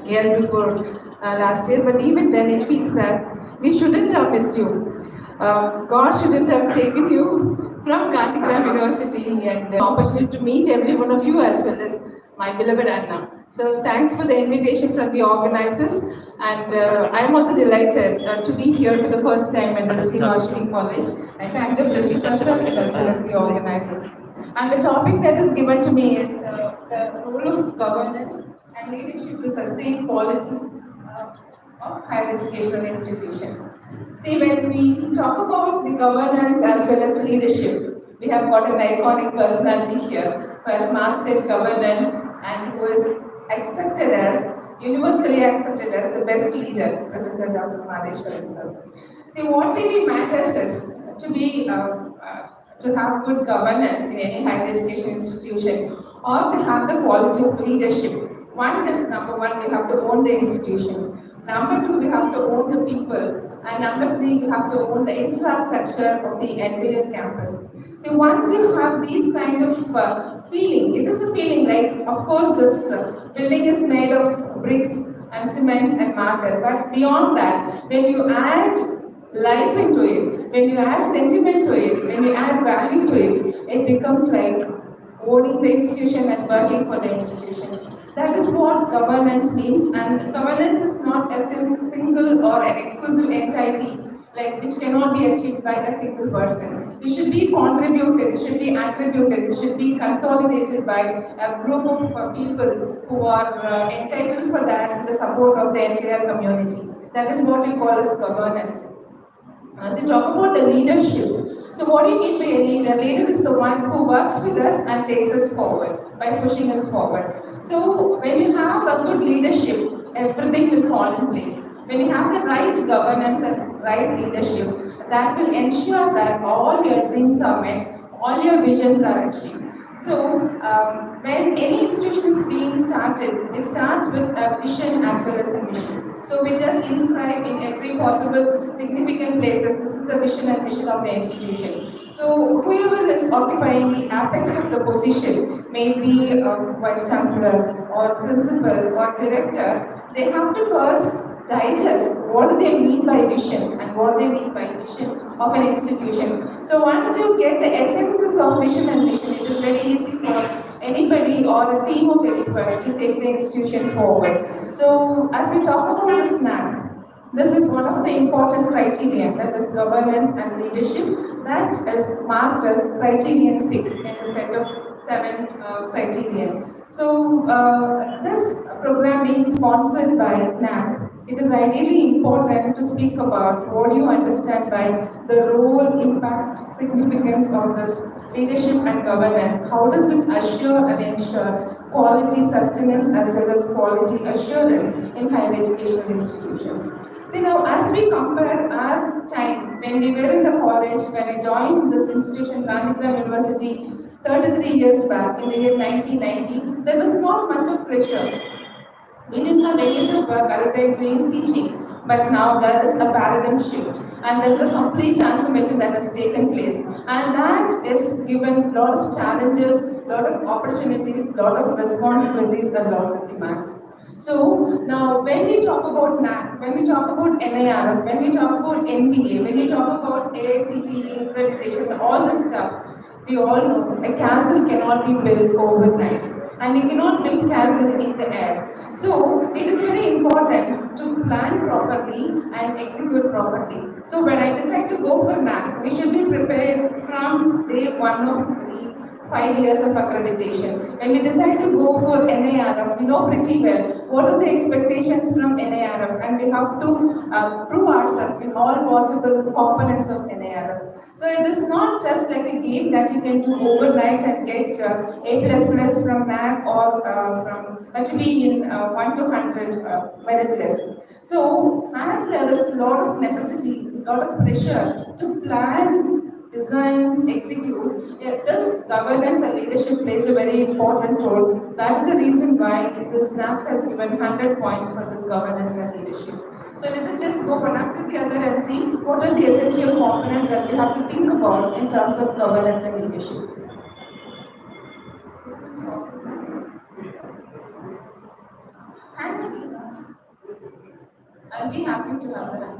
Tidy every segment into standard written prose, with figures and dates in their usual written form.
year before last year, but even then it feels that we shouldn't have missed you. God shouldn't have taken you from Gandhigram University and opportunity to meet every one of you as well as my beloved Anna. So thanks for the invitation from the organizers, and I am also delighted to be here for the first time at the Sri College. I thank the principal sir as well as the organizers. And the topic that is given to me is the role of governance and leadership to sustain quality of higher educational institutions. See, when we talk about the governance as well as leadership, we have got an iconic personality here who has mastered governance and who is accepted as, universally accepted as the best leader, Professor Dr. Madheshwaran sir. See, what really matters is to have good governance in any higher education institution or to have the quality of leadership. One is, number one, we have to own the institution. Number two, we have to own the people. And number three, we have to own the infrastructure of the entire campus. So once you have these kind of feeling, it is a feeling like, of course, this building is made of bricks and cement and mortar. But beyond that, when you add life into it, when you add sentiment to it, when you add value to it, it becomes like owning the institution and working for the institution. That is what governance means, and governance is not a single or an exclusive entity like which cannot be achieved by a single person. It should be contributed, it should be attributed, it should be consolidated by a group of people who are entitled for that, the support of the entire community. That is what we call as governance. So talk about the leadership. So what do you mean by a leader? A leader is the one who works with us and takes us forward by pushing us forward. So when you have a good leadership, everything will fall in place. When you have the right governance and right leadership, that will ensure that all your dreams are met, all your visions are achieved. So when any institution is being started, it starts with a vision as well as a mission. So we just inscribe in every possible significant places, this is the vision and mission of the institution. So whoever is occupying the apex of the position, maybe vice chancellor or principal or director, they have to first digest what do they mean by vision and what they mean by mission of an institution. So once you get the essences of vision and mission, it is very easy for anybody or a team of experts to take the institution forward. So as we talk about this Naac, this is one of the important criteria, that is governance and leadership, that is marked as criterion 6 in the set of 7 criterion. So this program being sponsored by Naac, it is ideally important to speak about what you understand by the role, impact, significance of this leadership and governance. How does it assure and ensure quality sustenance as well as quality assurance in higher educational institutions? See, now as we compare our time when we were in the college, when I joined this institution, Gandhigram University, 33 years back in the year 1990, there was not much of pressure. We didn't have any other work other than doing teaching. But now there is a paradigm shift and there is a complete transformation that has taken place. And that is given a lot of challenges, a lot of opportunities, a lot of responsibilities, and a lot of demands. So now when we talk about Naac, when we talk about NIRF, when we talk about NBA, when we talk about AICTE accreditation, all this stuff, we all know a castle cannot be built overnight. And you cannot build castle in the air. So it is very important to plan properly and execute properly. So when I decide to go for Naac, we should be prepared from day one of the 5 years of accreditation. When we decide to go for NIRF, we know pretty well what are the expectations from NIRF, and we have to prove ourselves in all possible components of NIRF. So it is not just like a game that you can do overnight and get A++ from Naac or to be in 1 to 100 merit list. So as there is a lot of necessity, a lot of pressure to plan, design, execute, this governance and leadership plays a very important role. That is the reason why this Naac has given 100 points for this governance and leadership. So let us just go one after the other and see what are the essential components that we have to think about in terms of governance and leadership. I'll be happy to have that.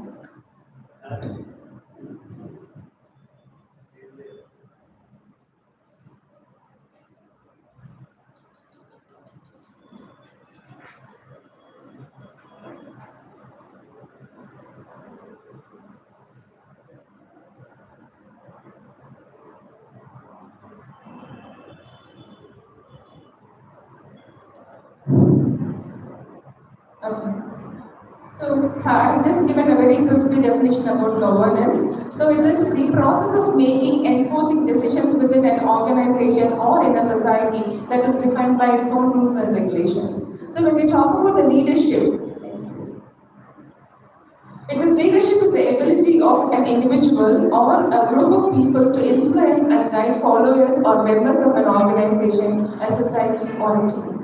Okay. So, I've just given a very crispy definition about governance. So, it is the process of making, enforcing decisions within an organization or in a society that is defined by its own rules and regulations. So, when we talk about the leadership, next please. It is leadership is the ability of an individual or a group of people to influence and guide followers or members of an organization, a society, or a team.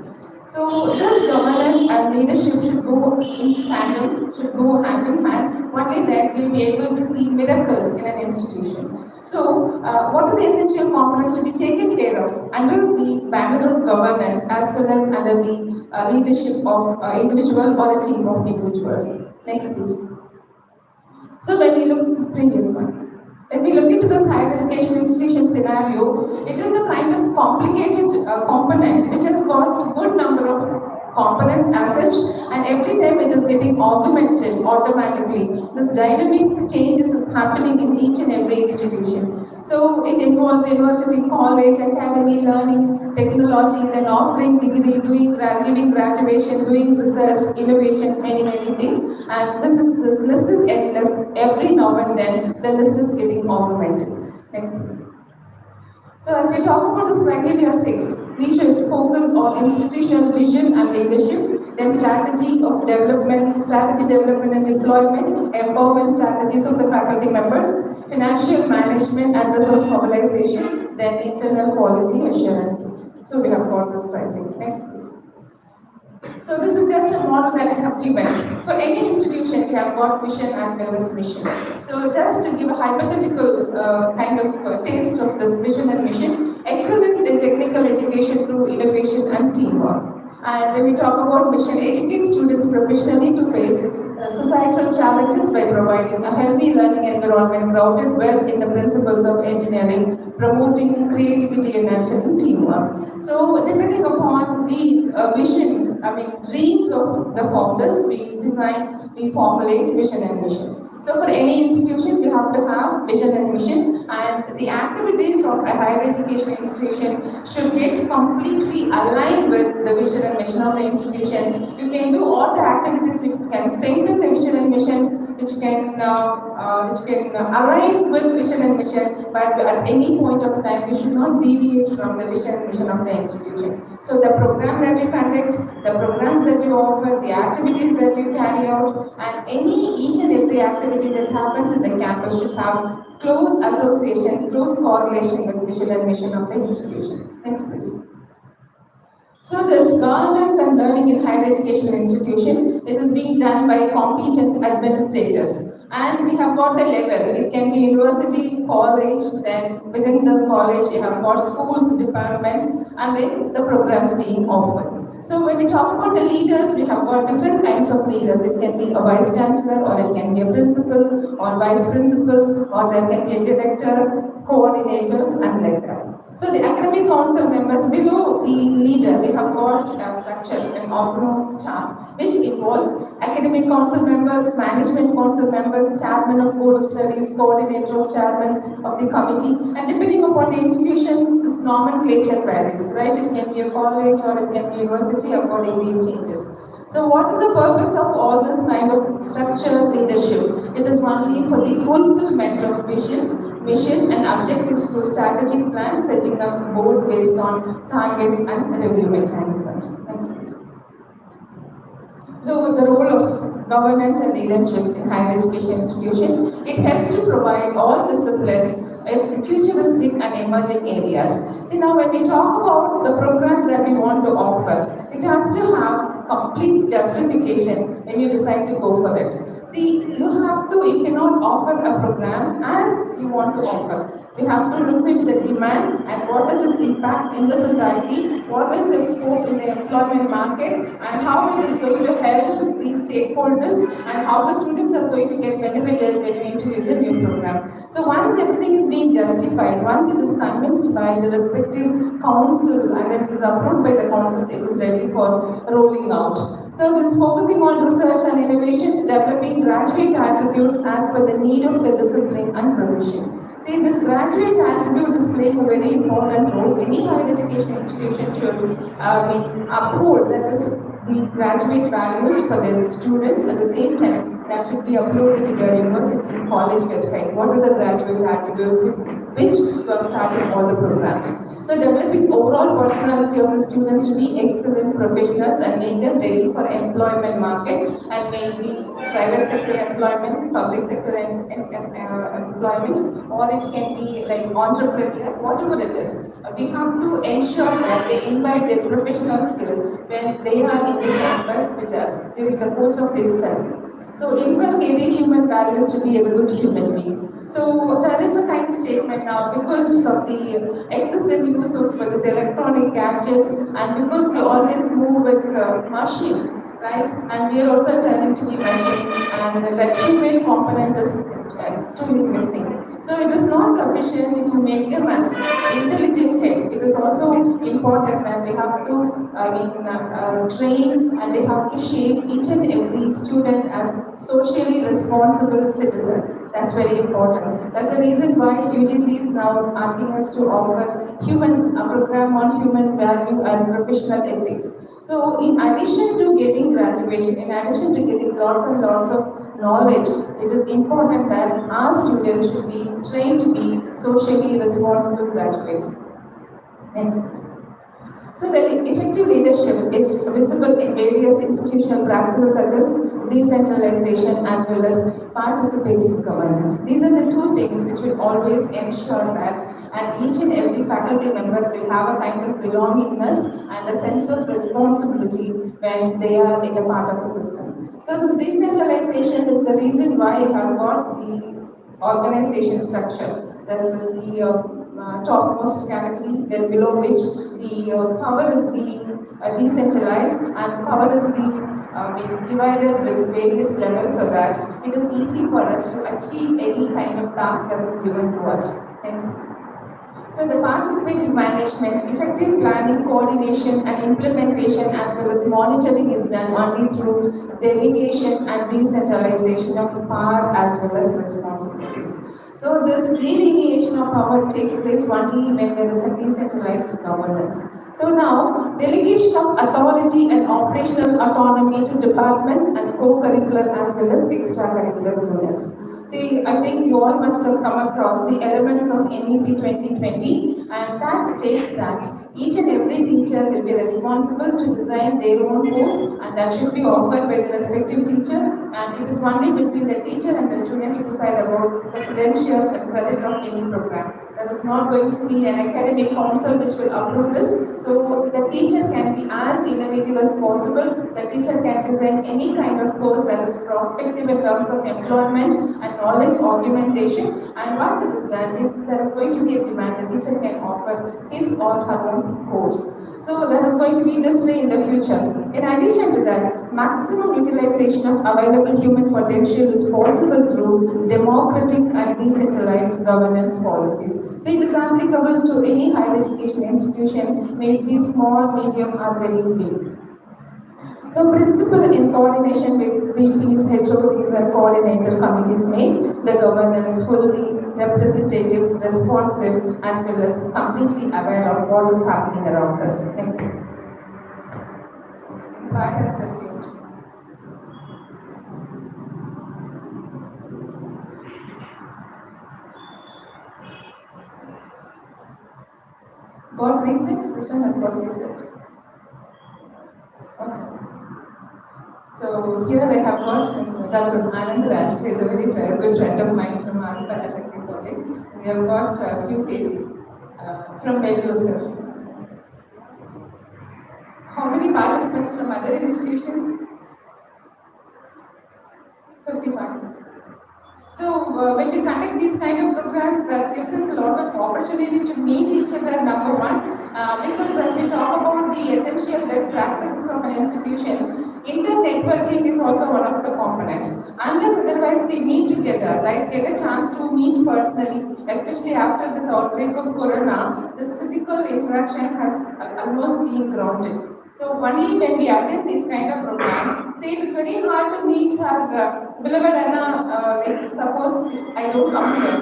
So this governance and leadership should go in tandem, should go hand in hand. Only then we'll be able to see miracles in an institution. So, what are the essential components to be taken care of under the banner of governance as well as under the leadership of individual or a team of individuals? Next, please. So when we look previous one, when we look into this higher education institution scenario, it is a kind of complicated component which has got good number of components as such, and every time it is getting augmented automatically. This dynamic changes is happening in each and every institution. So it involves university, college, academy, learning, technology, then offering degree, giving graduation, doing research, innovation, many things. And this list is endless. Every now and then the list is getting augmented. Next please. So as we talk about this criteria 6, we should focus on institutional vision and leadership, then strategy development and deployment, empowerment strategies of the faculty members, financial management and resource mobilization, then internal quality assurance system. So we have got this criteria. Next please. So this is just a model that I have given. For any institution, we have got vision as well as mission. So just to give a hypothetical taste of this vision and mission, excellence in technical education through innovation and teamwork. And when we talk about mission, educate students professionally to face societal challenges by providing a healthy learning environment grounded well in the principles of engineering, promoting creativity and nurturing teamwork. So depending upon the dreams of the founders, we formulate vision and mission. So for any institution, we have to have vision and mission, and the activities of a higher education institution should get completely aligned with the vision and mission of the institution. You can do all the activities which can strengthen the vision and mission, which can align with vision and mission, but at any point of time, we should not deviate from the vision and mission of the institution. So the program that you conduct, the programs that you offer, the activities that you carry out, and each and every activity that happens in the campus should have close association, close correlation with vision and mission of the institution. Next please. So this governance and learning in higher education institution, it is being done by competent administrators. And we have got the level. It can be university, college, then within the college you have got schools, departments, and then the programs being offered. So when we talk about the leaders, we have got different kinds of leaders. It can be a vice chancellor, or it can be a principal, or vice principal, or there can be a director, coordinator, and like that. So the academic council members, below the leader, we have got a structure, an organo chart, which involves academic council members, management council members, chairman of board of studies, coordinator of chairman of the committee, and depending upon the institution, this nomenclature varies, right? It can be a college or it can be university, accordingly it changes. So what is the purpose of all this kind of structured leadership? It is only for the fulfillment of vision, mission and objectives through strategic plan, setting up board based on targets and review mechanisms. Next please. So the role of governance and leadership in higher education institution, it helps to provide all disciplines in futuristic and emerging areas. See, now when we talk about the programs that we want to offer, it has to have complete justification when you decide to go for it. See, you cannot offer a program as you want to offer. We have to look at the demand and what is its impact in the society, what is its scope in the employment market, and how it is going to help these stakeholders, and how the students are going to get benefited when we introduce a new program. So once everything is being justified, once it is convinced by the respective council and it is approved by the council, it is ready for rolling out. So this focusing on research and innovation, developing graduate attributes as per the need of the discipline and profession. See, this graduate attribute is playing a very important role. Any higher education institution should uphold, that is, the graduate values for the students. At the same time, that should be uploaded in the university college website. What are the graduate attributes with which you are starting all the programs? So developing overall personality of the students to be excellent professionals and make them ready for employment market, and maybe private sector employment, public sector employment, or it can be like entrepreneur, whatever it is. We have to ensure that they imbibe their professional skills when they are in the campus with us during the course of this study. So inculcating human values to be a good human being. So there is a kind of statement now, because of the excessive use of this electronic gadgets, and because we always move with machines, right? And we are also turning to be machine, and that human component is truly missing. So it is not sufficient if you make them as intelligent heads. It is also important that they have to train, and they have to shape each and every student as socially responsible citizens. That's very important. That's the reason why UGC is now asking us to offer a program on human value and professional ethics. So in addition to getting graduation, in addition to getting lots and lots of knowledge, it is important that our students should be trained to be socially responsible graduates. Next, please. So the effective leadership is visible in various institutional practices such as decentralization as well as participative governance. These are the two things which will always ensure that, and each and every faculty member will have a kind of belongingness and a sense of responsibility when they are in a part of a system. So this decentralization is the reason why you have got the organization structure. That is the topmost category, then below which the power is being decentralized, and power is being divided with various levels, so that it is easy for us to achieve any kind of task that is given to us. Next, please. So the participative management, effective planning, coordination and implementation as well as monitoring is done only through delegation and decentralization of power as well as responsibilities. So this delineation of power takes place only when there is a decentralized governance. So now, delegation of authority and operational autonomy to departments and co-curricular as well as extracurricular units. See, I think you all must have come across the elements of NEP 2020, and that states that each and every teacher will be responsible to design their own course, and that should be offered by the respective teacher, and it is only between the teacher and the student to decide about the credentials and credit of any program. There is not going to be an academic council which will approve this, so the teacher can be as innovative as possible. The teacher can design any kind of course that is prospective in terms of employment and knowledge augmentation, and once it is done, if there is going to be a demand, the teacher can offer his or her own course. So that is going to be this way in the future. In addition to that, maximum utilization of available human potential is possible through democratic and decentralized governance policies. So it is applicable to any higher education institution, may it be small, medium or very big. So principal in coordination with VPs, HODs and coordinator committees make the governance fully representative, responsive as well as completely aware of what is happening around us. Next. Empire has resumed. Got reset? System has got reset. Okay. So here I have got Dr. Anand Raj, who is a very good friend of mine from Adi Parashakti College. And we have got a few faces from Bellu, sir. How many participants from other institutions? 50 participants. So when we conduct these kind of programs, that gives us a lot of opportunity to meet each other, number one, because as we talk about the essential best practices of an institution, inter-networking is also one of the components. Unless otherwise we meet together, like get a chance to meet personally, especially after this outbreak of corona, this physical interaction has almost been grounded. So only when we attend these kind of programs, say it is very hard to meet our beloved Anna, like suppose if I don't come here,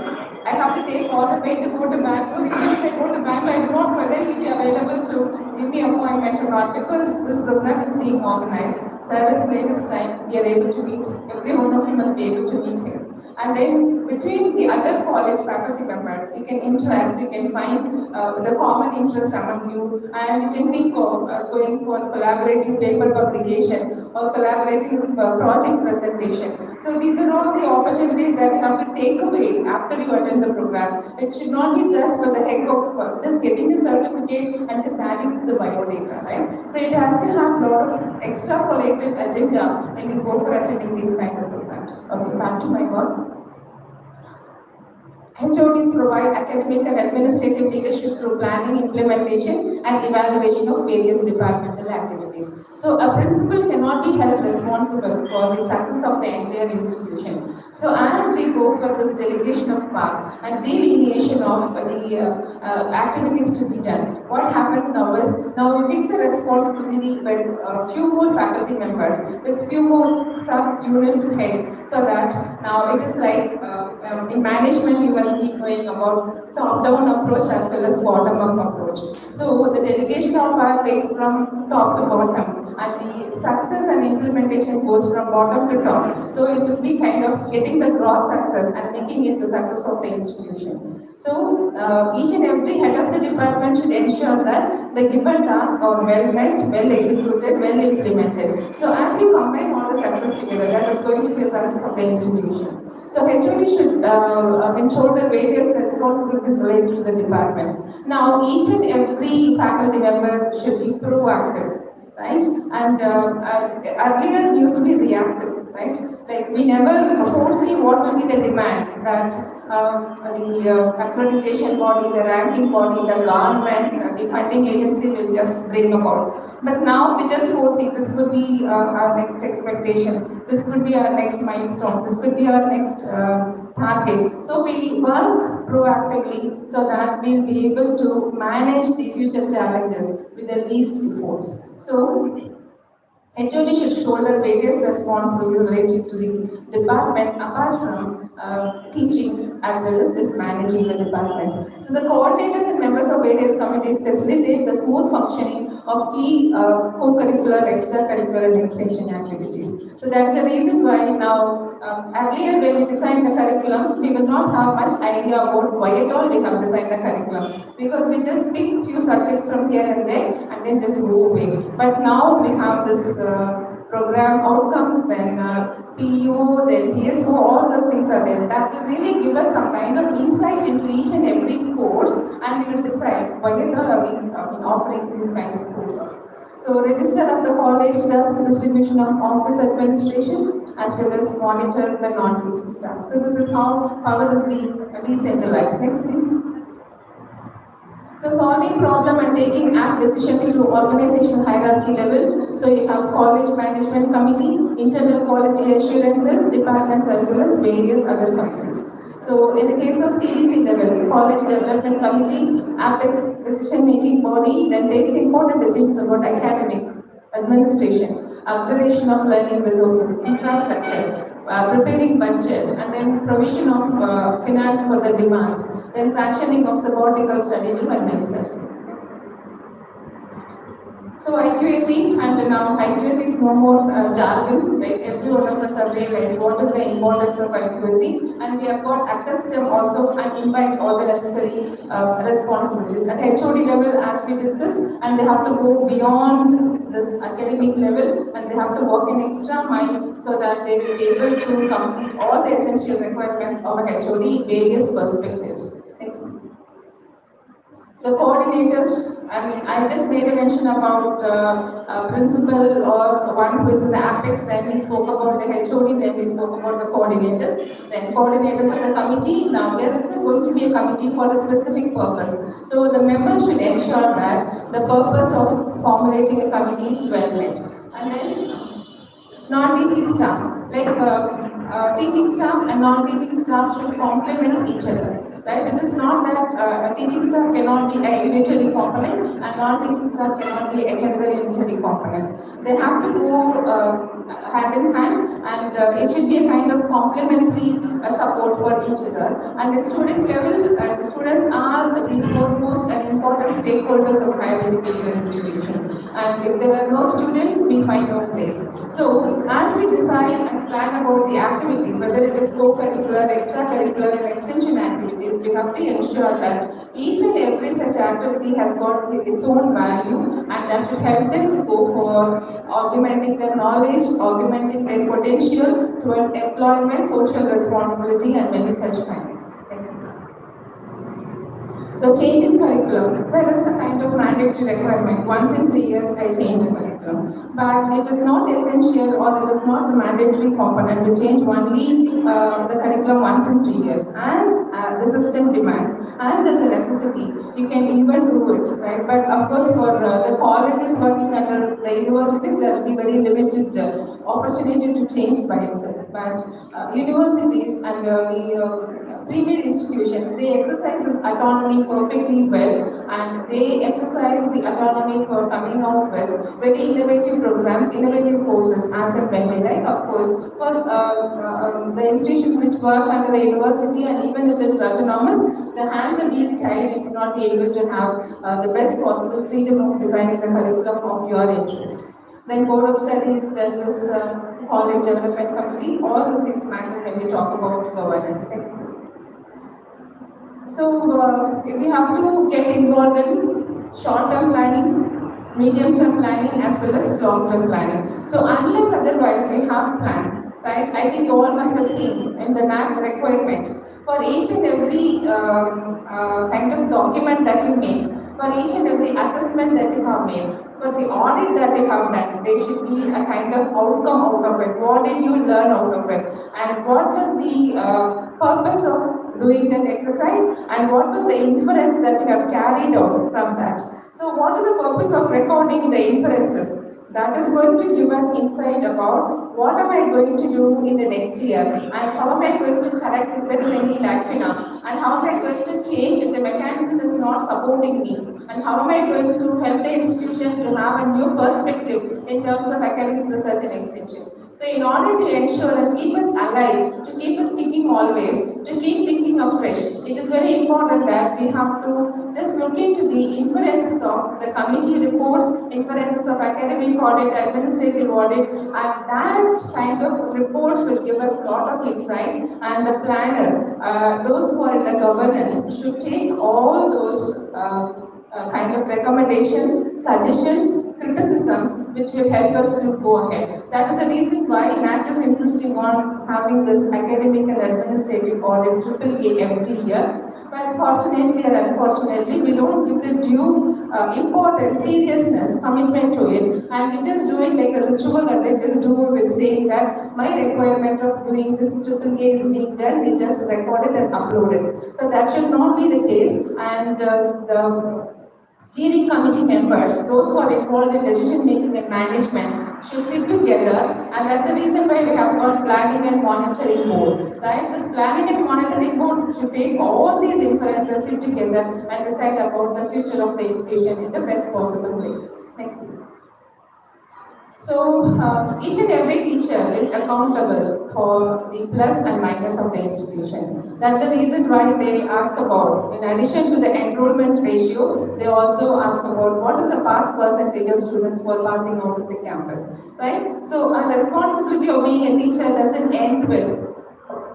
I have to take all the way to go to Bangalore. Even if I go to Bangalore, I do not know whether he will be available to give me appointment or not because this program is being organized. So at this latest time, we are able to meet. Every one of you must be able to meet him. And then between the other college faculty members, we can interact, we can find the common interest among you, and you can think of going for collaborative paper publication or collaborative project presentation. So these are all the opportunities that you have to take away after you attend the program. It should not be just for the heck of just getting the certificate and just adding to the biodata, right? So it has to have a lot of extrapolated agenda when you go for attending these kind of programs. Okay, back to my work. HODs provide academic and administrative leadership through planning, implementation, and evaluation of various departmental activities. So a principal cannot be held responsible for the success of the entire institution. So as we go for this delegation of power and delineation of the activities to be done, what happens now is, now we fix the responsibility with a few more faculty members, with few more sub-units heads, so that now it is like in management you must be knowing about top-down approach as well as bottom-up approach. So the delegation of power takes from top to bottom, and the success and implementation goes from bottom to top. So it will be kind of getting the gross success and making it the success of the institution. So each and every head of the department should ensure that the given tasks are well met, well executed, well implemented. So as you combine all the success together, that is going to be a success of the institution. So HOD should ensure the various responsibilities related to the department. Now each and every faculty member should be proactive, right? And earlier used to be reactive, right? Like we never foresee what will be the demand that the accreditation body, the ranking body, the government, the funding agency will just bring about. But now we just foresee this could be our next expectation, this could be our next milestone, this could be our next target. So we work proactively so that we'll be able to manage the future challenges with the least efforts. So HOD should shoulder various responsibilities related to the department apart from teaching as well as just managing the department. So the coordinators and members of various committees facilitate the smooth functioning of key co-curricular, extracurricular and extension activities. So that's the reason why now, earlier when we designed the curriculum, we will not have much idea about why at all we have designed the curriculum, because we just pick few subjects from here and there and then just go away. But now we have this program outcomes, then PO, then PSO, all those things are there. That will really give us some kind of insight into each and every course, and we will decide why at all are we offering these kind of courses. So register of the college does the distribution of office administration as well as monitor the non-teaching staff. So this is how power is being decentralized. Next please. So solving problem and taking apt decisions through organizational hierarchy level. So you have college management committee, internal quality assurance departments as well as various other committees. So in the case of CDC level, college development committee, apex decision making body, then takes important decisions about academics, administration, upgradation of learning resources, infrastructure, preparing budget, and then provision of finance for the demands, then sanctioning of sabbatical study leave and many such things. So IQAC, and now IQAC is no more jargon, like every one of us have realized what is the importance of IQAC, and we have got accustomed also and imbibe all the necessary responsibilities at HOD level as we discussed, and they have to go beyond this academic level and they have to work in extra mile so that they will be able to complete all the essential requirements of a HOD in various perspectives. Next please. So coordinators, I mean, I just made a mention about a principal or one who is in the apex, then we spoke about the HOD, then we spoke about the coordinators, then coordinators of the committee. Now there is going to be a committee for a specific purpose. So the members should ensure that the purpose of formulating a committee is well met. And then non-teaching staff, like teaching staff and non-teaching staff should complement each other. Right? It is not that a teaching staff cannot be a unitary component and non-teaching staff cannot be another unitary component. They have to go hand in hand, and it should be a kind of complementary support for each other. And at student level, students are the foremost and important stakeholders of higher education institution. And if there are no students, we find no place. So, as we decide and plan about the activities, whether it is co-curricular, extracurricular, and extension activities, we have to ensure that each and every such activity has got its own value, and that should help them to go for augmenting their knowledge, augmenting their potential towards employment, social responsibility, and many such kind. Next, please. So change in curriculum, there is a kind of mandatory requirement. Once in 3 years, I change the curriculum. But it is not essential or it is not a mandatory component to change only the curriculum once in 3 years. As the system demands, as there is a necessity, you can even do it, right? But of course, for the colleges working under the universities, there will be very limited opportunity to change by itself. But universities and the premier institutions, they exercise this autonomy perfectly well, and they exercise the autonomy for coming out with very innovative programs, innovative courses as and when they like. Of course, for the institutions which work under the university, and even if it is autonomous, the hands are being tied, you will not be able to have the best possible freedom of designing the curriculum of your interest. Then Board of Studies, then this College Development Committee, all the 6 matter when we talk about governance. Next, please. So we have to get involved in short-term planning, medium-term planning, as well as long-term planning. So unless otherwise we have plan, right? I think you all must have seen in the Naac requirement for each and every kind of document that you make, for each and every assessment that you have made, for the audit that you have done, there should be a kind of outcome out of it. What did you learn out of it? And what was the purpose of doing that exercise, and what was the inference that you have carried out from that? So what is the purpose of recording the inferences? That is going to give us insight about what am I going to do in the next year, and how am I going to correct if there is any lacuna, and how am I going to change if the mechanism is not supporting me, and how am I going to help the institution to have a new perspective in terms of academic research and extension. So in order to ensure and keep us alive, to keep us thinking always, to keep thinking afresh, it is very important that we have to just look into the inferences of the committee reports, inferences of academic audit, administrative audit, and that kind of reports will give us a lot of insight. And the planner, those who are in the governance, should take all those kind of recommendations, suggestions, criticisms, which will help us to go ahead. That is the reason why Naac is insisting on having this academic and administrative audit AAA every year. But fortunately or unfortunately, we don't give the due importance, seriousness, commitment to it, and we just do it like a ritual, and they just do it with saying that my requirement of doing this AAA is being done, we just record it and upload it. So that should not be the case, and the steering committee members, those who are involved in decision making and management, should sit together, and that's the reason why we have got planning and monitoring board. Right? This planning and monitoring board should take all these inferences, sit together and decide about the future of the institution in the best possible way. Next, please. So each and every teacher is accountable for the plus and minus of the institution. That's the reason why they ask about, in addition to the enrollment ratio, they also ask about what is the pass percentage of students who are passing out of the campus. Right? So our responsibility of being a teacher doesn't end with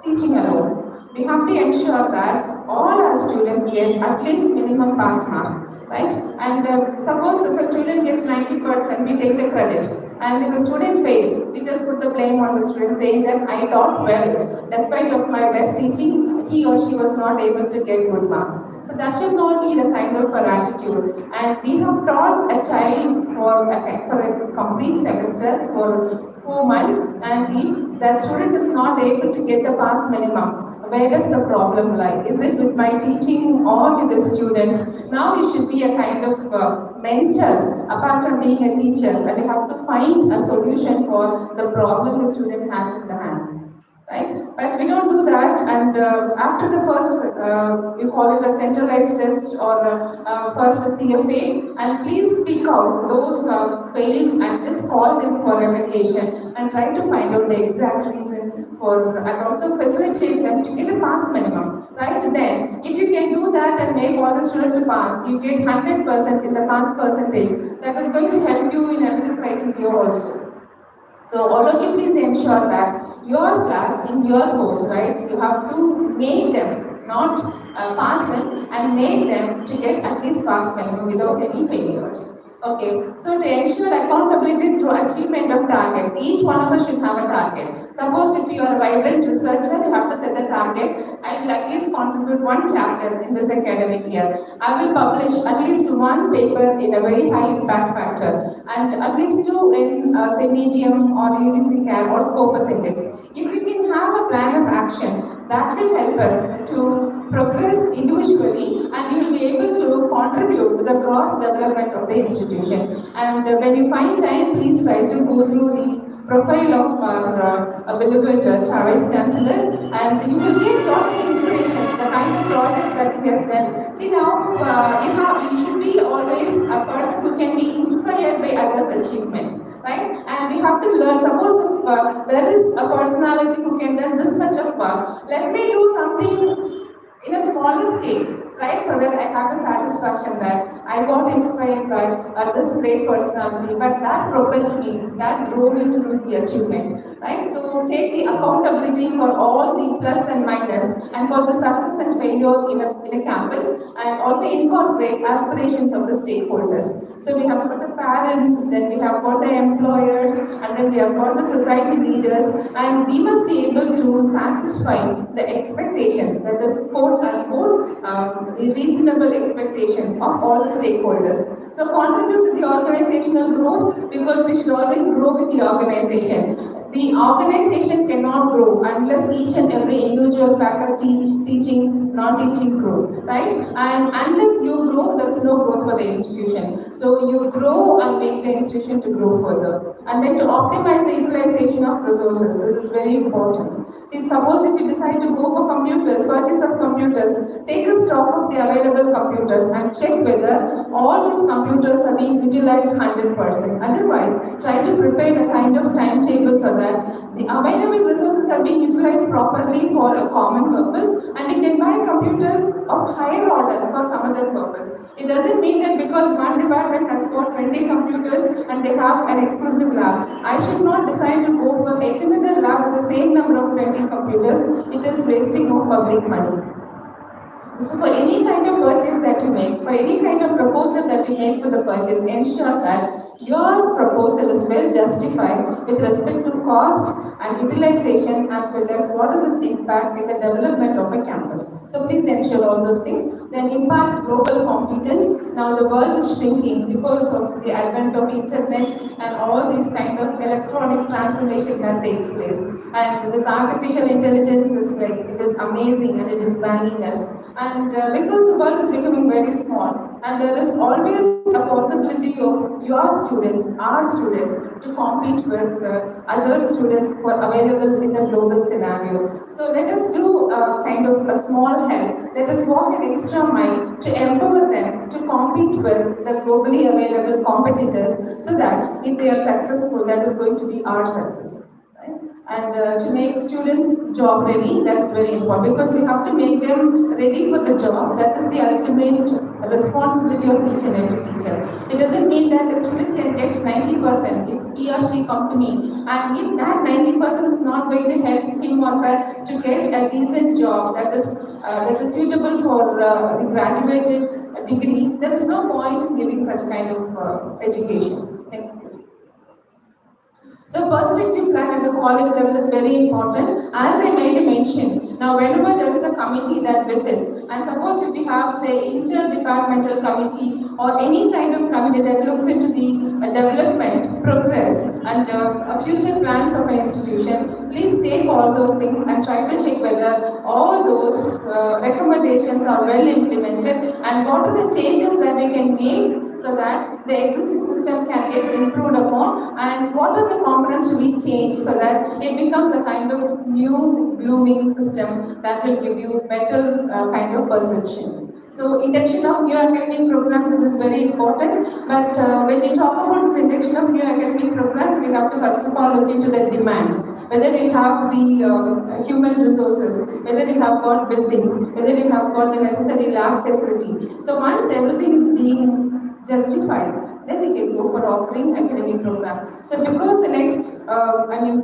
teaching alone. We have to ensure that all our students get at least minimum pass mark. Right? And suppose if a student gets 90%, we take the credit. And if the student fails, we just put the blame on the student, saying that I taught well, despite of my best teaching, he or she was not able to get good marks. So that should not be the kind of attitude. And we have taught a child for a complete semester for 4 months, and if that student is not able to get the pass minimum, where does the problem lie? Is it with my teaching or with the student? Now you should be a kind of mentor apart from being a teacher, and you have to find a solution for the problem the student has in the hand. Right? But we don't do that, and after the first, you call it a centralized test or first CFA, and please speak out those who have failed and just call them for remediation and try to find out the exact reason for, and also facilitate them to get a pass minimum. Right then, if you can do that and make all the students to pass, you get 100% in the pass percentage. That is going to help you in another criteria also. So all of you please ensure that your class in your course, right, you have to make them, not pass them, and make them to get at least pass minimum without any failures. Okay, so to ensure accountability through achievement of targets, each one of us should have a target. Suppose if you are a vibrant researcher, you have to set a target. I will at least contribute one chapter in this academic year. I will publish at least one paper in a very high impact factor, and at least two in say medium or UGC CAR or Scopus Index. If we can have a plan of action, that will help us to progress individually, and you will be able to contribute to the gross development of the institution. And when you find time, please try to go through the profile of our beloved Vice Chancellor, and you will get a lot of inspirations, the kind of projects that he has done. See now, you should be always a person who can be inspired by others' achievement. Right? And we have to learn. Suppose if there is a personality who can do this much of work, let me do something in a smaller scale, right? So that I have the satisfaction that I got inspired by this great personality, but that propelled me, that drove me to do the achievement, right? So take the accountability for all the plus and minus, and for the success and failure in a campus, and also incorporate aspirations of the stakeholders. So we have got the parents, then we have got the employers, and then we have got the society leaders, and we must be able to satisfy the expectations, that is quote unquote the reasonable expectations of all the stakeholders. So contribute to the organizational growth, because we should always grow with the organization. The organization cannot grow unless each and every individual faculty, teaching, non-teaching grow, right? And unless you grow, there is no growth for the institution. So you grow and make the institution to grow further. And then to optimize the utilization of resources, this is very important. See, suppose if you decide to go for computers, purchase of computers, take a stock of the available computers and check whether all those computers are being utilized 100%. Otherwise, try to prepare a kind of timetable so that the available resources are being utilized properly for a common purpose, and you can buy computers of higher order for some other purpose. It doesn't mean that because one department has got 20 computers and they have an exclusive lab, I should not decide to go for yet another lab with the same number of 20 computers. It is wasting of public money. So for any kind of purchase that you make, for any kind of proposal that you make for the purchase, ensure that your proposal is well justified with respect to cost and utilization, as well as what is its impact in the development of a campus. So please ensure all those things. Then impact global competence. Now the world is shrinking because of the advent of internet and all these kind of electronic transformation that takes place. And this artificial intelligence is like, it is amazing and it is banging us. And because the world is becoming very small, and there is always a possibility of your students, our students, to compete with other students who are available in the global scenario. So let us do a kind of a small help. Let us walk an extra mile to empower them to compete with the globally available competitors, so that if they are successful, that is going to be our success. And to make students job ready, that is very important, because you have to make them ready for the job. That is the ultimate responsibility of each and every teacher. It doesn't mean that a student can get 90% if he or she come to me, and if that 90% is not going to help him or her to get a decent job that is suitable for the graduated degree, there is no point in giving such kind of education. Next please. So perspective plan at the college level is very important. As I made a mention, now whenever there is a committee that visits, and suppose if we have say interdepartmental committee or any kind of committee that looks into the development, progress and future plans of an institution, please take all those things and try to check whether all those recommendations are well implemented and what are the changes that we can make so that the existing system can get improved upon and what are the components to be changed so that it becomes a kind of new blooming system that will give you better kind of perception. So induction of new academic programs, this is very important, but when we talk about this induction of new academic programs, we have to first of all look into the demand, whether we have the human resources, whether we have got buildings, whether we have got the necessary lab facility. So once everything is being justified, then we can go for offering academic program. So because the next,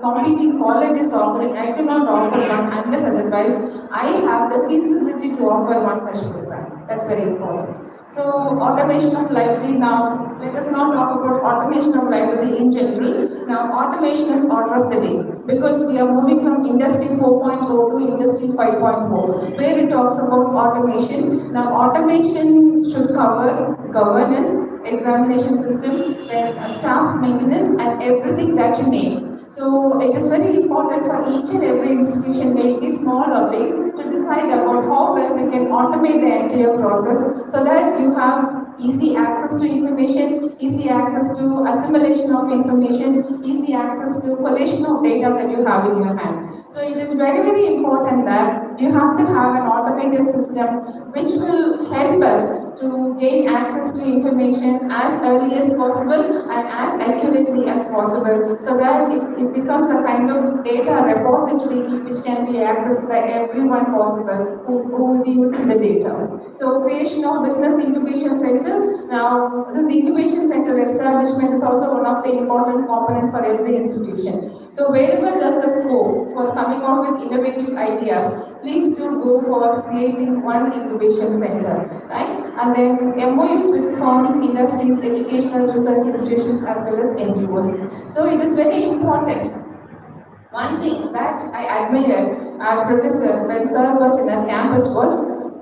competing college is offering, I cannot offer one unless otherwise I have the feasibility to offer one such program. That's very important. So automation of library now, let us not talk about automation of library in general. Now automation is order of the day because we are moving from industry 4.0 to industry 5.0 where it talks about automation. Now automation should cover governance, examination system, then staff maintenance and everything that you name. So it is very important for each and every institution, maybe small or big, to decide about how best you can automate the entire process so that you have easy access to information, easy access to assimilation of information, easy access to collation of data that you have in your hand. So it is very, very important that you have to have an automated system which will help us to gain access to information as early as possible and as accurately as possible so that it becomes a kind of data repository which can be accessed by everyone possible who will be using the data. So creation of business incubation center. Now this incubation center establishment is also one of the important components for every institution. So wherever there's a scope for coming out with innovative ideas, please do go for creating one incubation center, right? And then MOUs with firms, industries, educational research institutions as well as NGOs. So it is very important. One thing that I admired our professor when sir was in our campus was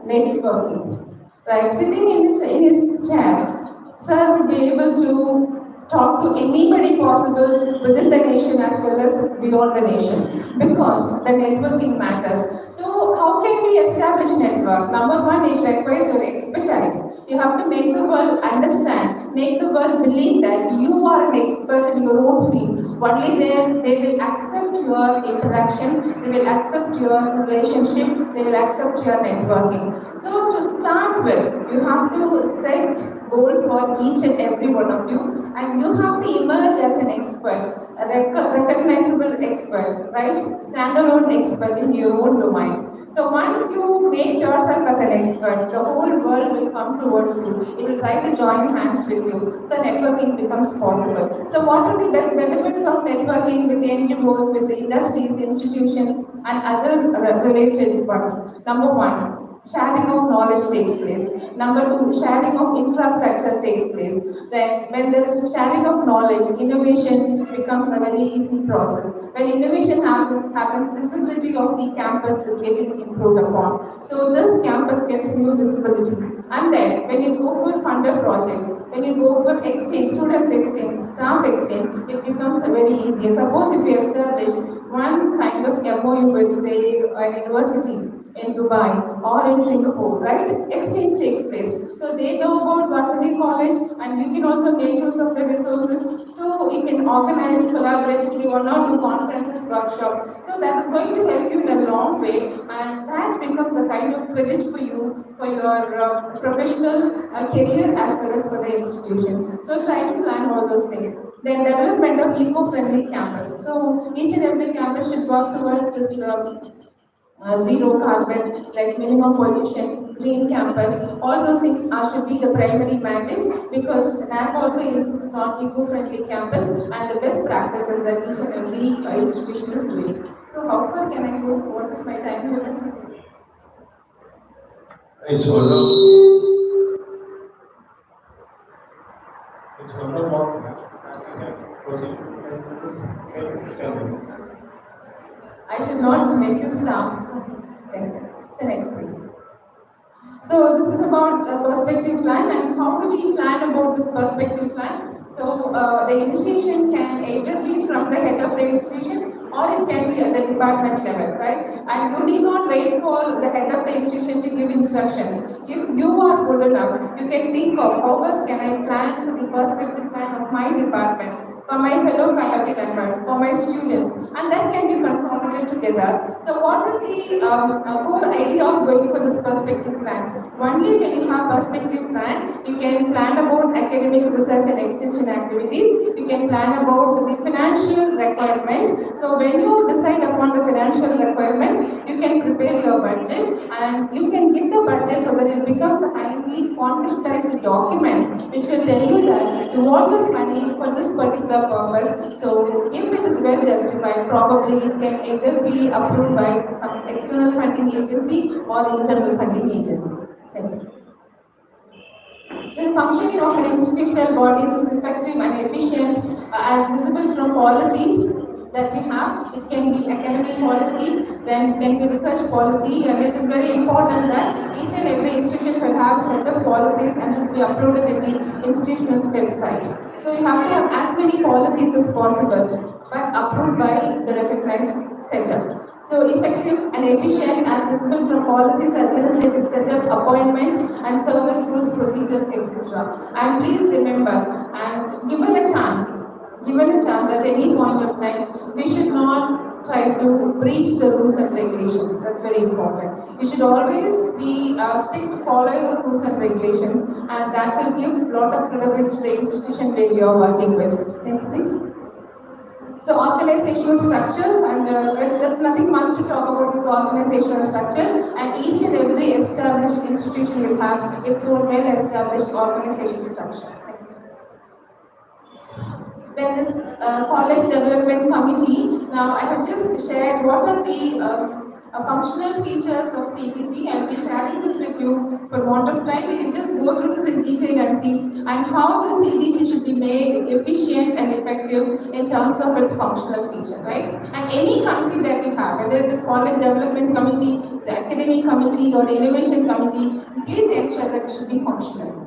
networking. Like sitting in his chair, sir would be able to talk to anybody possible within the nation as well as beyond the nation because the networking matters. So how can we establish network? Number one, it requires your expertise. You have to make the world understand, make the world believe that you are an expert in your own field. Only then they will accept your interaction, they will accept your relationship, they will accept your networking. So to start with, you have to set goal for each and every one of you and you have to emerge as an expert, a recognizable expert, right? Standalone expert in your own domain. So once you make yourself as an expert, the whole world will come towards you. It will try to join hands with you. So networking becomes possible. So what are the best benefits of networking with the NGOs, with the industries, institutions, and other related ones? Number one, sharing of knowledge takes place. Number two, sharing of infrastructure takes place. Then when there is sharing of knowledge, innovation becomes a very easy process. When innovation happens, visibility of the campus is getting improved upon. So this campus gets new visibility. And then when you go for funded projects, when you go for exchange, students exchange, staff exchange, it becomes a very easy. Suppose if you establish one kind of MOU with say an university in Dubai or in Singapore, right? Exchange takes place. So they know about Varsity College and you can also make use of the resources. So you can organize collaboratively one or two conferences, workshop. So that is going to help you in a long way and that becomes a kind of credit for you for your professional career as well as for the institution. So try to plan all those things. Then development of eco-friendly campus. So each and every campus should work towards this zero carbon, like minimum pollution, green campus, all those things should be the primary mandate because Naac also insists on eco-friendly campus and the best practices that each and every institution is doing. So how far can I go? What is my time limit? It's 1 o'clock. Proceed. I should not make you stop. Thank you. So next please. So this is about a perspective plan, and how do we plan about this perspective plan? So the initiation can either be from the head of the institution or it can be at the department level, right? And you need not wait for the head of the institution to give instructions. If you are good enough, you can think of how much can I plan for the perspective plan of my department, for my fellow faculty members, for my students, and that can be consolidated together. So what is the whole idea of going for this perspective plan? Only when you have perspective plan, you can plan about academic research and extension activities, you can plan about the financial requirement. So when you decide upon the financial requirement, you can prepare your budget and you can give the budget so that it becomes a highly concretized document which will tell you that you want this money for this particular purpose. So if it is well justified, probably it can either be approved by some external funding agency or internal funding agency. Next. So the functioning of an institutional body is effective and efficient as visible from policies that we have. It can be academic policy, then it can be research policy, and it is very important that each and every institution will have a set of policies and it will be uploaded in the institution's website. So you have to have as many policies as possible, but approved by the recognized center. So effective and efficient as visible from policies, administrative setup, appointment and service rules, procedures, etc. And please remember, and given a chance at any point of time, we should not try to breach the rules and regulations. That's very important. You should always be strict follower of rules and regulations, and that will give a lot of credibility to the institution where you are working with. Next please. So organizational structure, and there's nothing much to talk about this organizational structure, and each and every established institution will have its own well-established organization structure. Next. Then this college development committee. Now I have just shared what are the functional features of CDC. I will be sharing this with you for want of time. We can just go through this in detail and see and how the CDC should be made efficient and effective in terms of its functional feature, right? And any committee that we have, whether it is college development committee, the academic committee or the innovation committee, please ensure that it should be functional.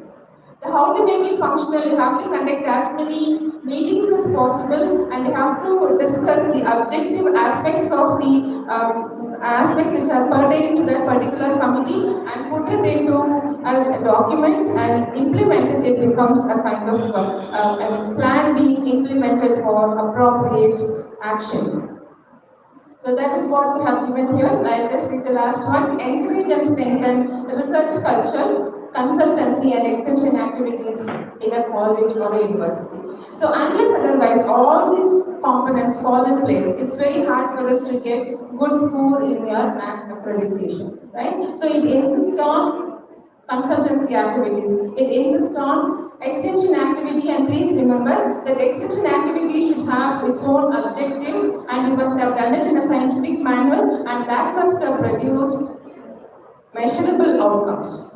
How to make it functional, you have to conduct as many meetings as possible, and you have to discuss the objective aspects of the aspects which are pertaining to that particular committee and put it into as a document and implement it. It becomes a kind of plan being implemented for appropriate action. So that is what we have given here. I'll just read the last one. Encourage and strengthen research culture, consultancy and extension activities in a college or a university. So unless otherwise all these components fall in place, it's very hard for us to get good score in your Naac accreditation, right? So it insists on consultancy activities, it insists on extension activity, and please remember that extension activity should have its own objective and you must have done it in a scientific manner, and that must have produced measurable outcomes.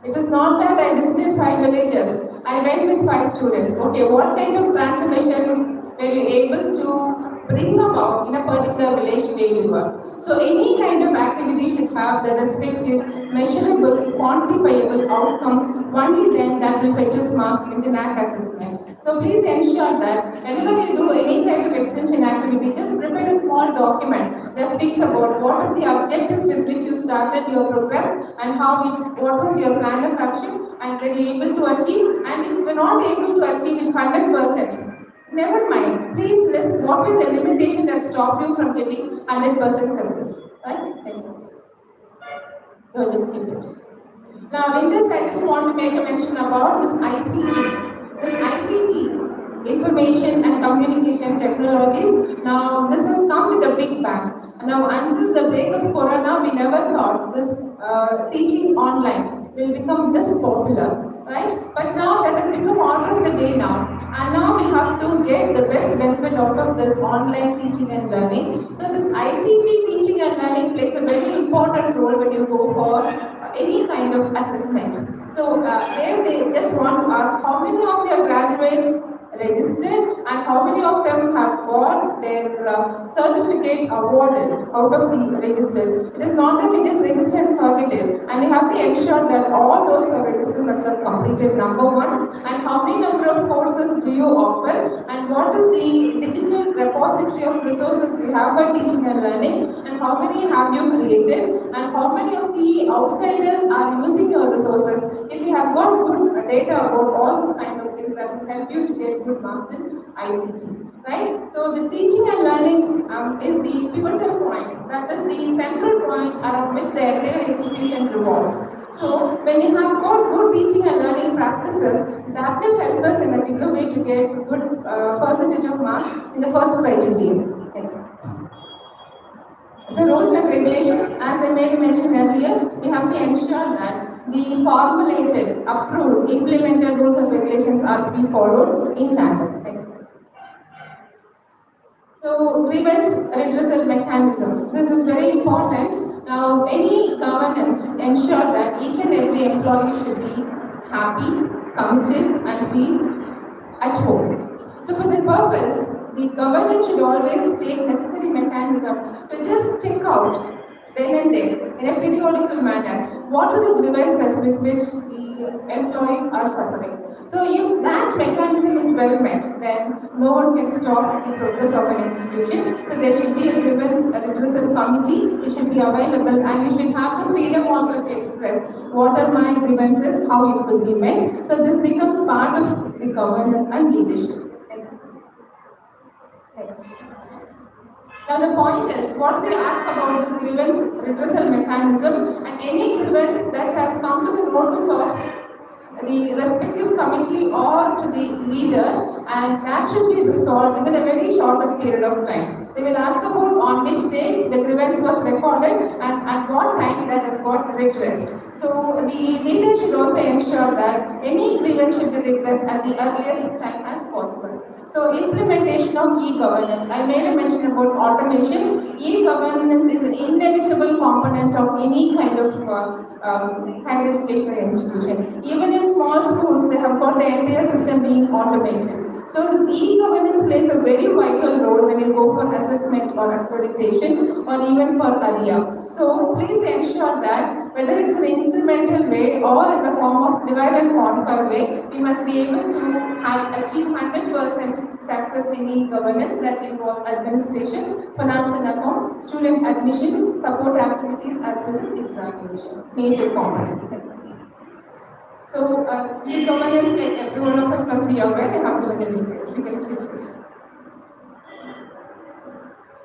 It is not that I visited 5 villages, I went with 5 students. Okay, what kind of transformation were you able to bring about in a particular village where you were? So any kind of activity should have the respective measurable, quantifiable outcome. Only then that will fetch us marks in the Naac assessment. So please ensure that whenever you do any kind of extension activity, just prepare a small document that speaks about what are the objectives with which you started your program and what was your plan of action and were you able to achieve, and if you were not able to achieve it 100%, never mind. Please list what were the limitations that stopped you from getting 100% success. Right? Next. So just keep it. Now in this I just want to make a mention about this ICT. This ICT, Information and Communication Technologies. Now this has come with a big bang. Now until the break of Corona, we never thought this teaching online will become this popular, right? But now that has become order of the day now. And now we have to get the best benefit out of this online teaching and learning. So this ICT teaching and learning plays a very important role when you go for any kind of assessment. So there they just want to ask how many of your graduates registered, and how many of them have got their certificate awarded out of the registered. It is not that we just register and forget it, and we have to ensure that all those who are registered must have completed number one, and how many number of courses do you offer, and what is the digital repository of resources you have for teaching and learning, and how many have you created, and how many of the outsiders are using your resources. If you have got good data about all these kind of things, that will help you to get good marks in ICT, right? So the teaching and learning is the pivotal point. That is the central point around which the entire institution revolves. So when you have got good teaching and learning practices, that will help us in a bigger way to get good percentage of marks in the first criteria. Next. So rules and regulations, as I made mention earlier, we have to ensure that the formulated, approved, implemented rules and regulations are to be followed in tandem. Next. So grievance redressal mechanism. This is very important. Now, any governance should ensure that each and every employee should be happy, committed, and feel at home. So, for that purpose, the government should always take necessary mechanism to just check out then and there in a periodical manner what are the grievances with which the employees are suffering. So if that mechanism is well met, then no one can stop the progress of an institution. So there should be a grievance redressal committee, it should be available, and you should have the freedom also to express what are my grievances, how it could be met. So this becomes part of the governance and leadership. Next. Now the point is, what do they ask about this grievance redressal mechanism, and any grievance that has come to the notice of the respective committee or to the leader, and that should be resolved within a very shortest period of time. They will ask about on which day the grievance was recorded and at what time that has got redressed. So the leader should also ensure that any grievance should be redressed at the earliest time as possible. So implementation of e-governance. I made a mention about automation. E-governance is an inevitable component of any kind of higher educational institution. Even in small schools, they have got the entire system being automated. So this e-governance plays a very vital role when you go for assessment or accreditation or even for career. So please ensure that whether it is an incremental way or in the form of divide and conquer way, we must be able to achieve 100% success in e-governance that involves administration, finance and account, student admission, support activities as well as examination. Major components. So e-governance, like every one of us must be aware, I have given the details. We can skip this.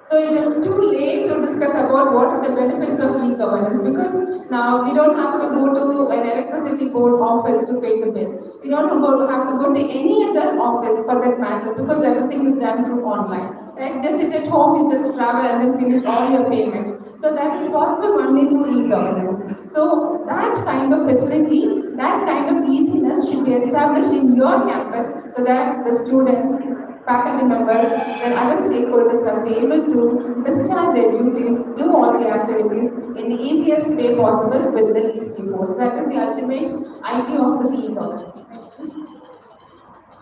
So it is too late to discuss about what are the benefits of e-governance, because now we don't have to go to an electricity board office to pay the bill. We don't have to go to any other office for that matter, because everything is done through online. Right? Just sit at home, you just travel and then finish all your payment. So that is possible only through e-governance. So that kind of facility, that kind of easiness should be established in your campus so that the students, faculty members, and other stakeholders must be able to discharge their duties, do all the activities in the easiest way possible with the least effort. That is the ultimate idea of this e-governance.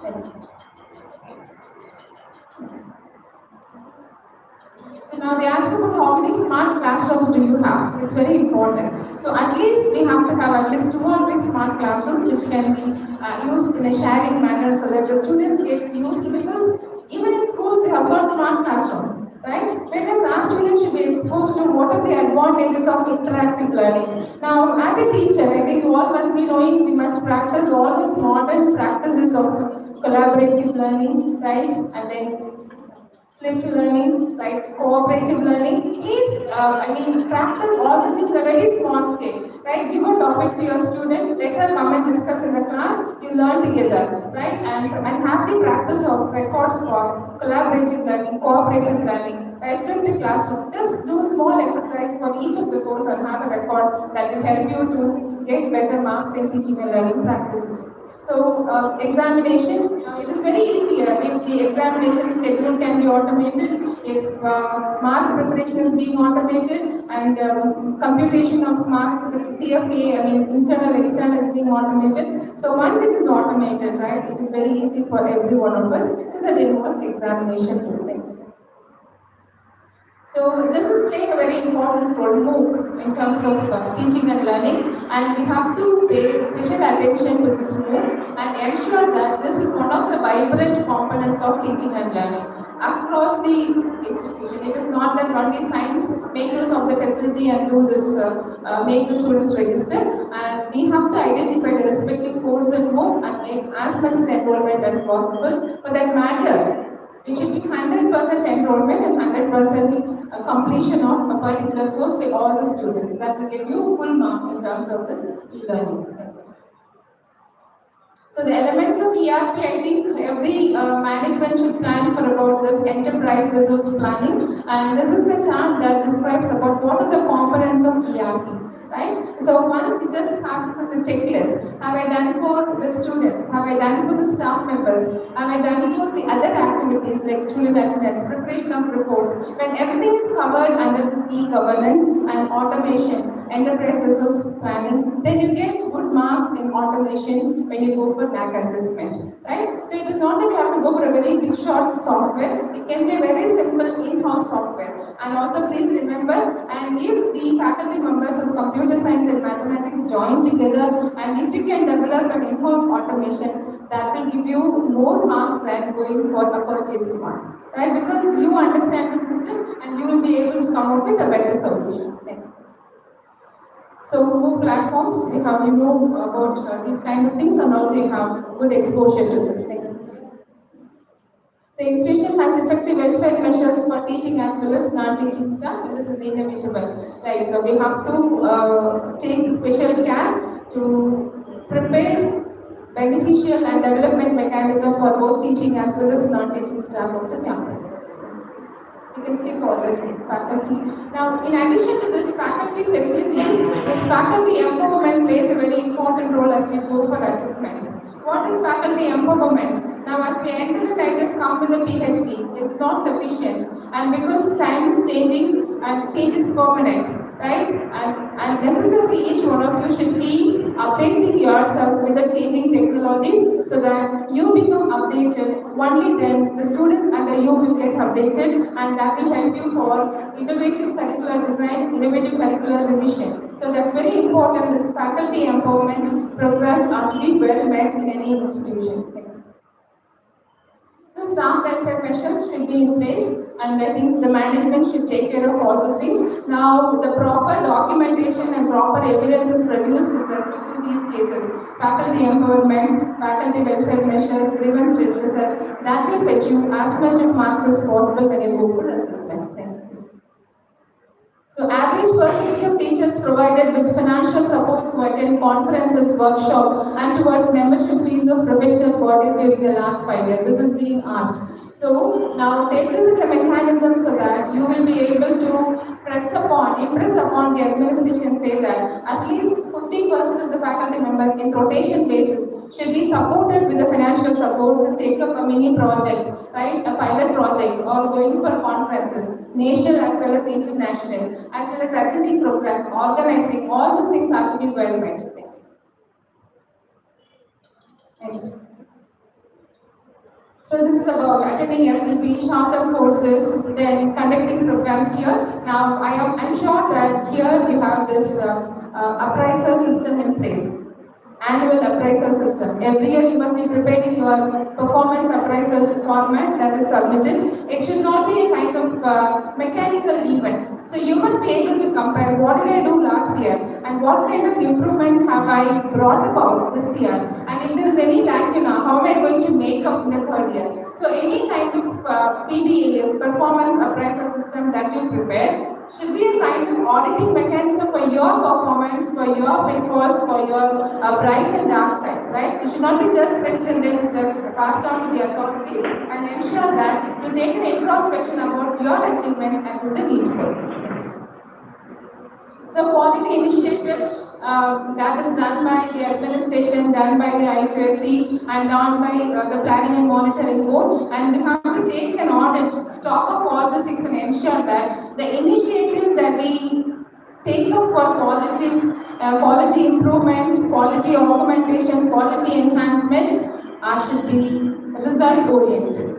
Next. So now they ask about how many smart classrooms do you have. It's very important. So at least we have to have at least 2 or 3 smart classrooms which can be used in a sharing manner so that the students get used to, because even in schools they have got smart classrooms, right? Whereas our students should be exposed to what are the advantages of interactive learning. Now as a teacher, I think you all must be knowing we must practice all those modern practices of collaborative learning, right? And then flipped learning, right? Cooperative learning. Please, practice all these things at a very small scale, right? Give a topic to your student, let her come and discuss in the class, you learn together, right? And have the practice of records for collaborative learning, cooperative learning, right? Flipped classroom. Just do a small exercise for each of the goals and have a record that will help you to get better marks in teaching and learning practices. So examination, it is very easy if the examination schedule can be automated, if mark preparation is being automated, and computation of marks with CFA, I mean internal external is being automated. So once it is automated, right, it is very easy for every one of us. So that involves examination too. Next. So this is playing a very important role, MOOC, in terms of teaching and learning, and we have to pay special attention to this MOOC and ensure that this is one of the vibrant components of teaching and learning across the institution. It is not that only science make use of the facility and do this, make the students register, and we have to identify the respective course and MOOC and make as much as enrollment as possible. For that matter, it should be 100% enrollment and 100% completion of a particular course by all the students. That will give you full mark in terms of this e-learning. So the elements of ERP, I think every management should plan for about this enterprise resource planning, and this is the chart that describes about what are the components of ERP. Right? So once you just have this as a checklist, have I done for the students, have I done for the staff members, have I done for the other activities like student attendance, preparation of reports, when everything is covered under this e-governance and automation, enterprise resource planning, then you get good marks in automation when you go for Naac assessment. Right? So it is not that you have to go for a very big shot software, it can be a very simple in-house software. And also please remember, and if the faculty members of computer science and mathematics join together, and if you can develop an in-house automation, that will give you more marks than going for a purchased one. Right? Because you understand the system and you will be able to come up with a better solution. Next. So MOOC platforms, you know about these kind of things, and also you have good exposure to this. Next. The institution has effective welfare measures for teaching as well as non-teaching staff, and this is inevitable. Like we have to take special care to prepare beneficial and development mechanism for both teaching as well as non-teaching staff of the campus. You can skip all this faculty. Now, in addition to this faculty facilities, this faculty empowerment plays a very important role as we go for assessment. What is faculty empowerment? Now, as we enter the digest come with a PhD, it's not sufficient. And because time is changing and change is permanent, right? And necessarily each one of you should keep updating yourself with the changing technologies so that you become updated. Only then the students under you will get updated, and that will help you for innovative curricular design, innovative curricular revision. So that's very important. This faculty empowerment programs are to be well met in any institution. Next. So staff welfare measures should be in place, and I think the management should take care of all those things. Now, the proper documentation and proper evidence is produced with respect to these cases. Faculty empowerment, faculty welfare measure, grievance redressal, that will fetch you as much of marks as possible when you go for assessment. Next, please. So average percentage of teachers provided with financial support to attend conferences, workshop, and towards membership fees of professional bodies during the last 5 years. This is being asked. So now take this as a mechanism so that you will be able to impress upon the administration and say that at least 50% of the faculty members in rotation basis should be supported with the financial support to take up a mini project, right, a pilot project, or going for conferences, national as well as international, as well as attending programs, organizing. All these things have to be well met. Next. So this is about attending FDP, short-term courses, then conducting programs here. Now I'm sure that here you have this appraisal system in place. Annual appraisal system. Every year you must be preparing your performance appraisal format that is submitted. It should not be a kind of mechanical event. So you must be able to compare what did I do last year and what kind of improvement have I brought about this year. And if there is any lacuna, how am I going to make up in the third year? So any kind of PBAS, performance appraisal system that you prepare, should be a kind of auditing mechanism for your performance, for your pitfalls, for your bright and dark sides, right? It should not be just printed and then just passed on to the authorities, and ensure that you take an introspection about your achievements and do the needful. So quality initiatives. that is done by the administration, done by the IQSC, and done by the planning and monitoring board. And we have to take an audit stock of all the six and ensure that the initiatives that we take up for quality improvement, quality augmentation, quality enhancement should be result oriented.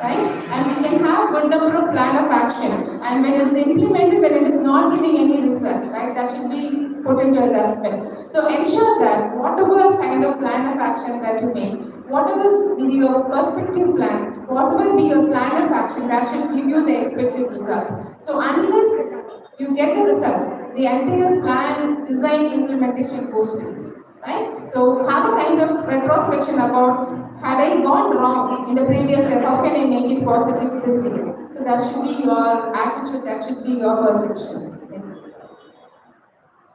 Right? And we can have good number of plan of action. And when it is implemented, when it is not giving any result, right, that should be put into a dustbin. So ensure that whatever kind of plan of action that you make, whatever be your perspective plan, whatever be your plan of action, that should give you the expected result. So unless you get the results, the entire plan, design, implementation goes waste. Right? So have a kind of retrospection about had I gone wrong in the previous year, how can I make it positive this year? So that should be your attitude, that should be your perception. Next.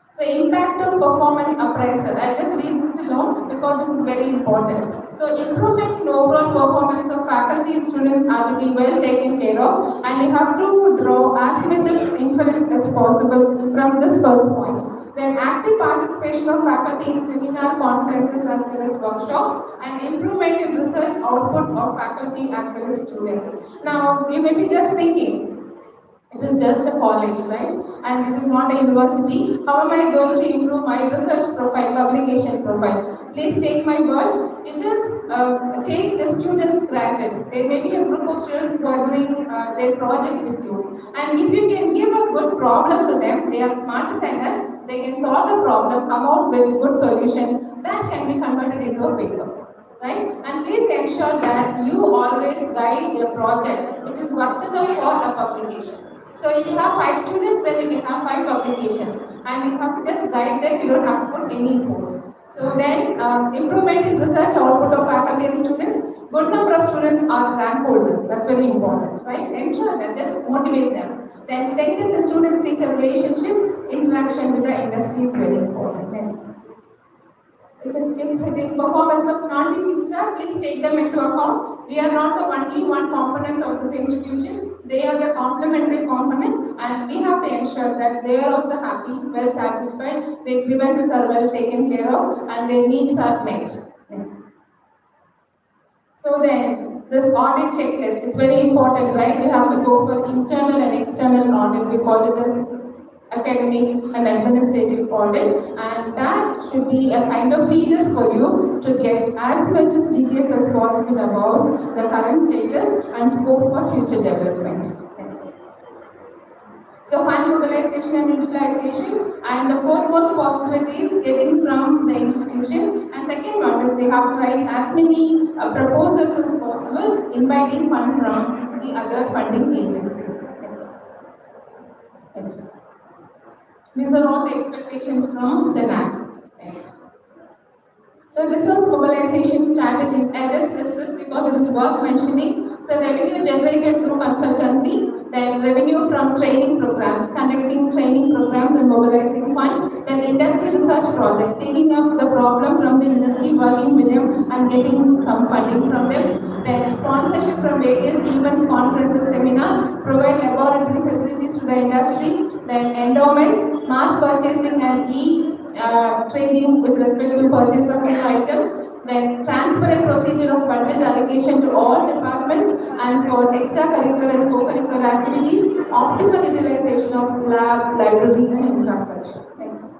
So impact of performance appraisal. I'll just read this alone because this is very important. So improvement in overall performance of faculty and students are to be well taken care of, and you have to draw as much of inference as possible from this first point. Then active participation of faculty in seminar, conferences as well as workshop, and improvement in research output of faculty as well as students. Now you may be just thinking, it is just a college, right? And it is not a university. How am I going to improve my research profile, publication profile? Please take my words. You just take the students granted. There may be a group of students who are doing their project with you. And if you can give a good problem to them, they are smarter than us, they can solve the problem, come out with a good solution, that can be converted into a paper. Right? And please ensure that you always guide your project which is worth enough for a publication. So if you have 5 students, then you can have 5 publications, and you have to just guide them, you don't have to put any force. So then improvement in research output of faculty and students, good number of students are rank holders, that's very important, right? Ensure that, just motivate them. Then strengthen the students-teacher relationship, interaction with the industry is very important. Next. You can skip the performance of non-teaching staff, please take them into account. We are not the only one component of this institution, they are the complementary component, and we have to ensure that they are also happy, well satisfied, their grievances are well taken care of, and their needs are met. Next. So then, this audit checklist is very important, right? We have to go for internal and external audit. We call it as academic and administrative audit, and that should be a kind of feeder for you to get as much as details as possible about the current status and scope for future development. Next. So fund mobilization and utilization, and the foremost possibility is getting from the institution, and second one is they have to write as many proposals as possible, inviting fund from the other funding agencies. Next. Next. These are all the expectations from the Naac. Next. So resource mobilization strategies. I just list this because it is worth mentioning. So revenue generated through consultancy, then revenue from training programs, conducting training programs and mobilizing fund, then industry research project, taking up the problem from the industry, working with them and getting some funding from them, then sponsorship from various events, conferences, seminar, provide laboratory facilities to the industry, then endowments, mass purchasing and trading with respect to purchase of new items, then transparent procedure of budget allocation to all departments, and for extracurricular and co-curricular activities, optimal utilization of lab, library and infrastructure. Next.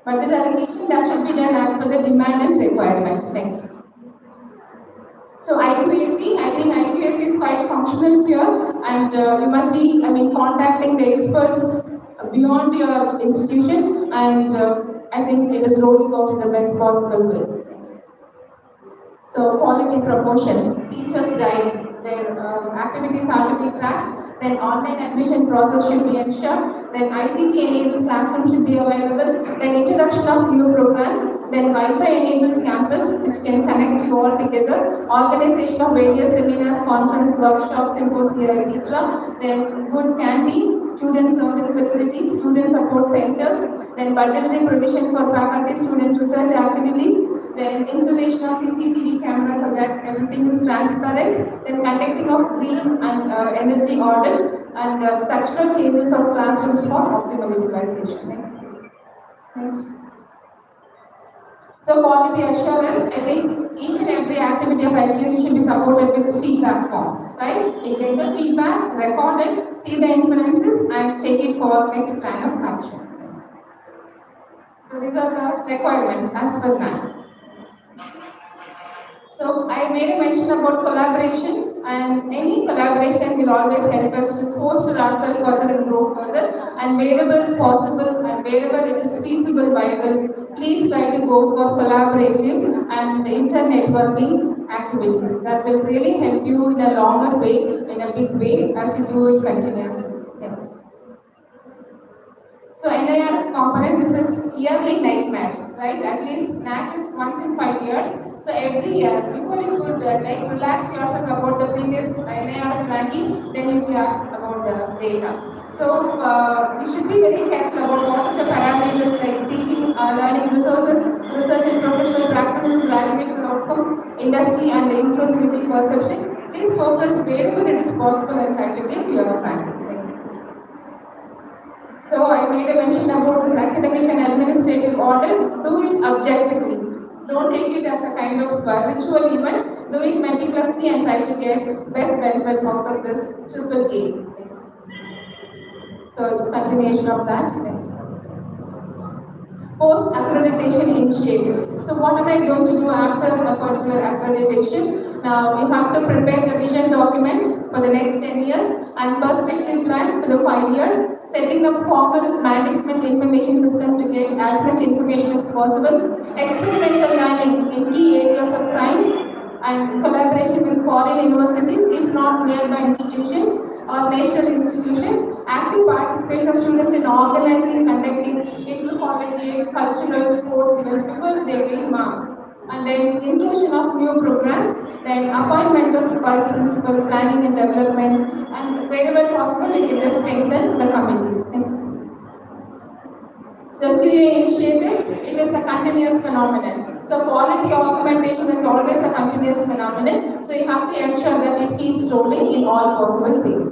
Budget allocation, that should be done as per the demand and requirement. Next. So IQAC, I think IQAC is quite functional here, and you must be, contacting the experts beyond your institution, and I think it is rolling out in the best possible way. So quality promotions, teachers guide, their activities are to be tracked, then online admission process should be ensured, then ICT enabled classroom should be available, then introduction of new programs, then Wi-Fi enabled campus which can connect you all together, organization of various seminars, conference, workshops, symposia, etc. Then good canteen, student service facilities, student support centers, then budgetary provision for faculty student research activities, then installation of CCTV cameras so that everything is transparent, then conducting of green and energy audit, and structural changes of classrooms for optimal utilization. Next please. Next. So quality assurance, I think each and every activity of IPS should be supported with the feedback form, right? You get the feedback, record it, see the inferences and take it for next plan of action. So these are the requirements as per Naac. So I made a mention about collaboration, and any collaboration will always help us to foster ourselves further and grow further. And wherever possible and wherever it is feasible, viable, please try to go for collaborative and inter-networking activities. That will really help you in a longer way, in a big way, as you do it continuously. Next. So NIRF component, this is yearly nightmare, right? At least Naac is once in 5 years. So every year, before you could relax yourself about the previous NIRF ranking, then you'll be asked about the data. So you should be very careful about what are the parameters like teaching, learning resources, research and professional practices, graduation outcome, industry and inclusivity perception. Please focus wherever it is possible and try to get your ranking. Next, please. So I made a mention about this academic and administrative audit. Do it objectively. Don't take it as a kind of ritual event. Do it meticulously and try to get best benefit out of this triple A. So it's continuation of that. Next. Post accreditation initiatives. So what am I going to do after a particular accreditation? Now we have to prepare the vision document for the next 10 years and perspective plan for the 5 years, setting up formal management information system to get as much information as possible, experimental learning in key areas of science and collaboration with foreign universities, if not nearby institutions or national institutions, active participation of students in organizing, conducting intercollegiate, cultural, sports events because they gain marks. And then inclusion of new programs, then appointment of vice principal, planning and development, and wherever possible, you can just strengthen the committees. Next, please. So QA initiatives, it is a continuous phenomenon. So quality augmentation is always a continuous phenomenon. So you have to ensure that it keeps rolling in all possible ways.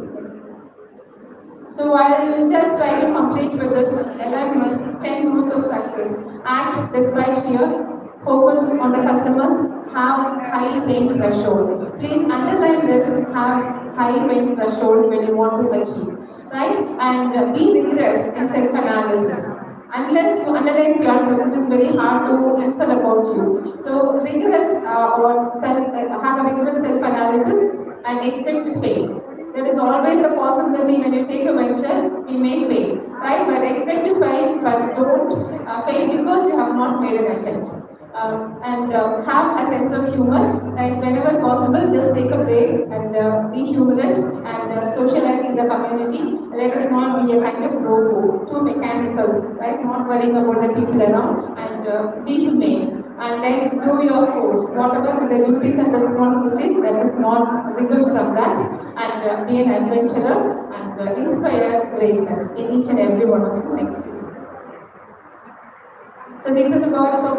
So I'll just try to complete with this LMS 10 rules of success. Act despite fear. Focus on the customers. Have high pain threshold. Please underline this. Have high pain threshold when you want to achieve, right? And be rigorous in self-analysis. Unless you analyze yourself, it is very hard to infer about you. So rigorous have a rigorous self-analysis and expect to fail. There is always a possibility when you take a venture, you may fail, right? But expect to fail, but don't fail because you have not made an attempt. Have a sense of humor, right? Whenever possible, just take a break and be humorous and socialize in the community. Let us not be a kind of robo, too mechanical, right? Not worrying about the people around and be humane. And then do your course, whatever the duties and responsibilities, let us not wriggle from that and be an adventurer and inspire greatness in each and every one of you. Next, please. So these are the words of,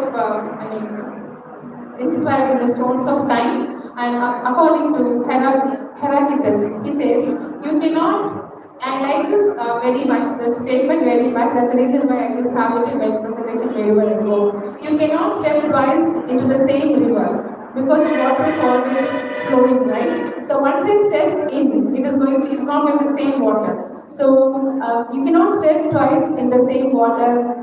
inscribed in the stones of time. And according to Heraclitus, he says, you cannot, I like this very much, the statement very much, that's the reason why I just have it in my presentation wherever I go. You cannot step twice into the same river because water is always flowing, right? So once I step in, it's not going to the same water. So you cannot step twice in the same water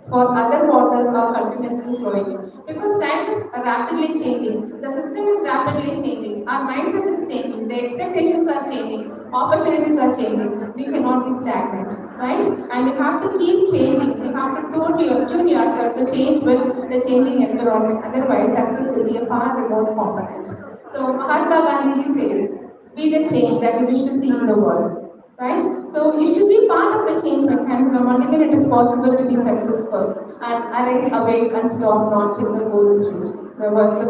for other waters are continuously flowing because time is rapidly changing, the system is rapidly changing, our mindset is changing, the expectations are changing, opportunities are changing. We cannot be stagnant, right? And you have to keep changing. You have to tune yourself to change with the changing environment. Otherwise, success will be a far remote component. So Mahatma Gandhi says, "Be the change that you wish to see in the world." Right? So you should be part of the change mechanism only when it is possible to be successful and arise, awake and stop not till the goal is reached. The words of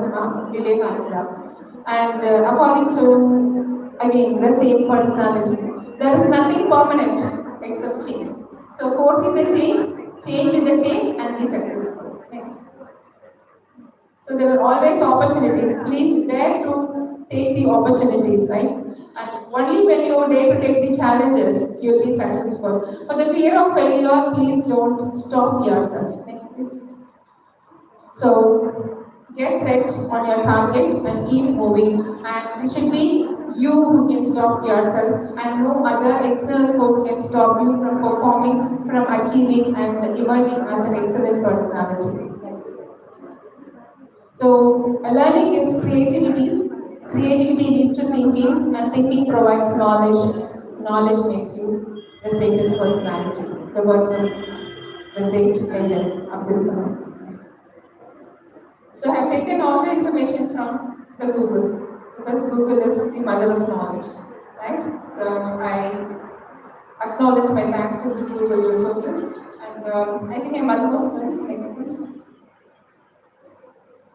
Vivekananda. And according to, again, the same personality, there is nothing permanent except change. So forcing the change with the change and be successful. Next. So there are always opportunities. Please dare to take the opportunities, right? And only when you dare to take the challenges, you'll be successful. For the fear of failure, please don't stop yourself. Next, please. So get set on your target and keep moving. And it should be you who can stop yourself, and no other external force can stop you from performing, from achieving, and emerging as an excellent personality. That's it. So, learning is creativity. Creativity leads to thinking, and thinking provides knowledge. Knowledge makes you the greatest personality. The words of the great legend Abdul Kalam. So, I have taken all the information from the Google, because Google is the mother of knowledge, right? So, I acknowledge my thanks to this Google resources, and I think I'm almost done. Next, please.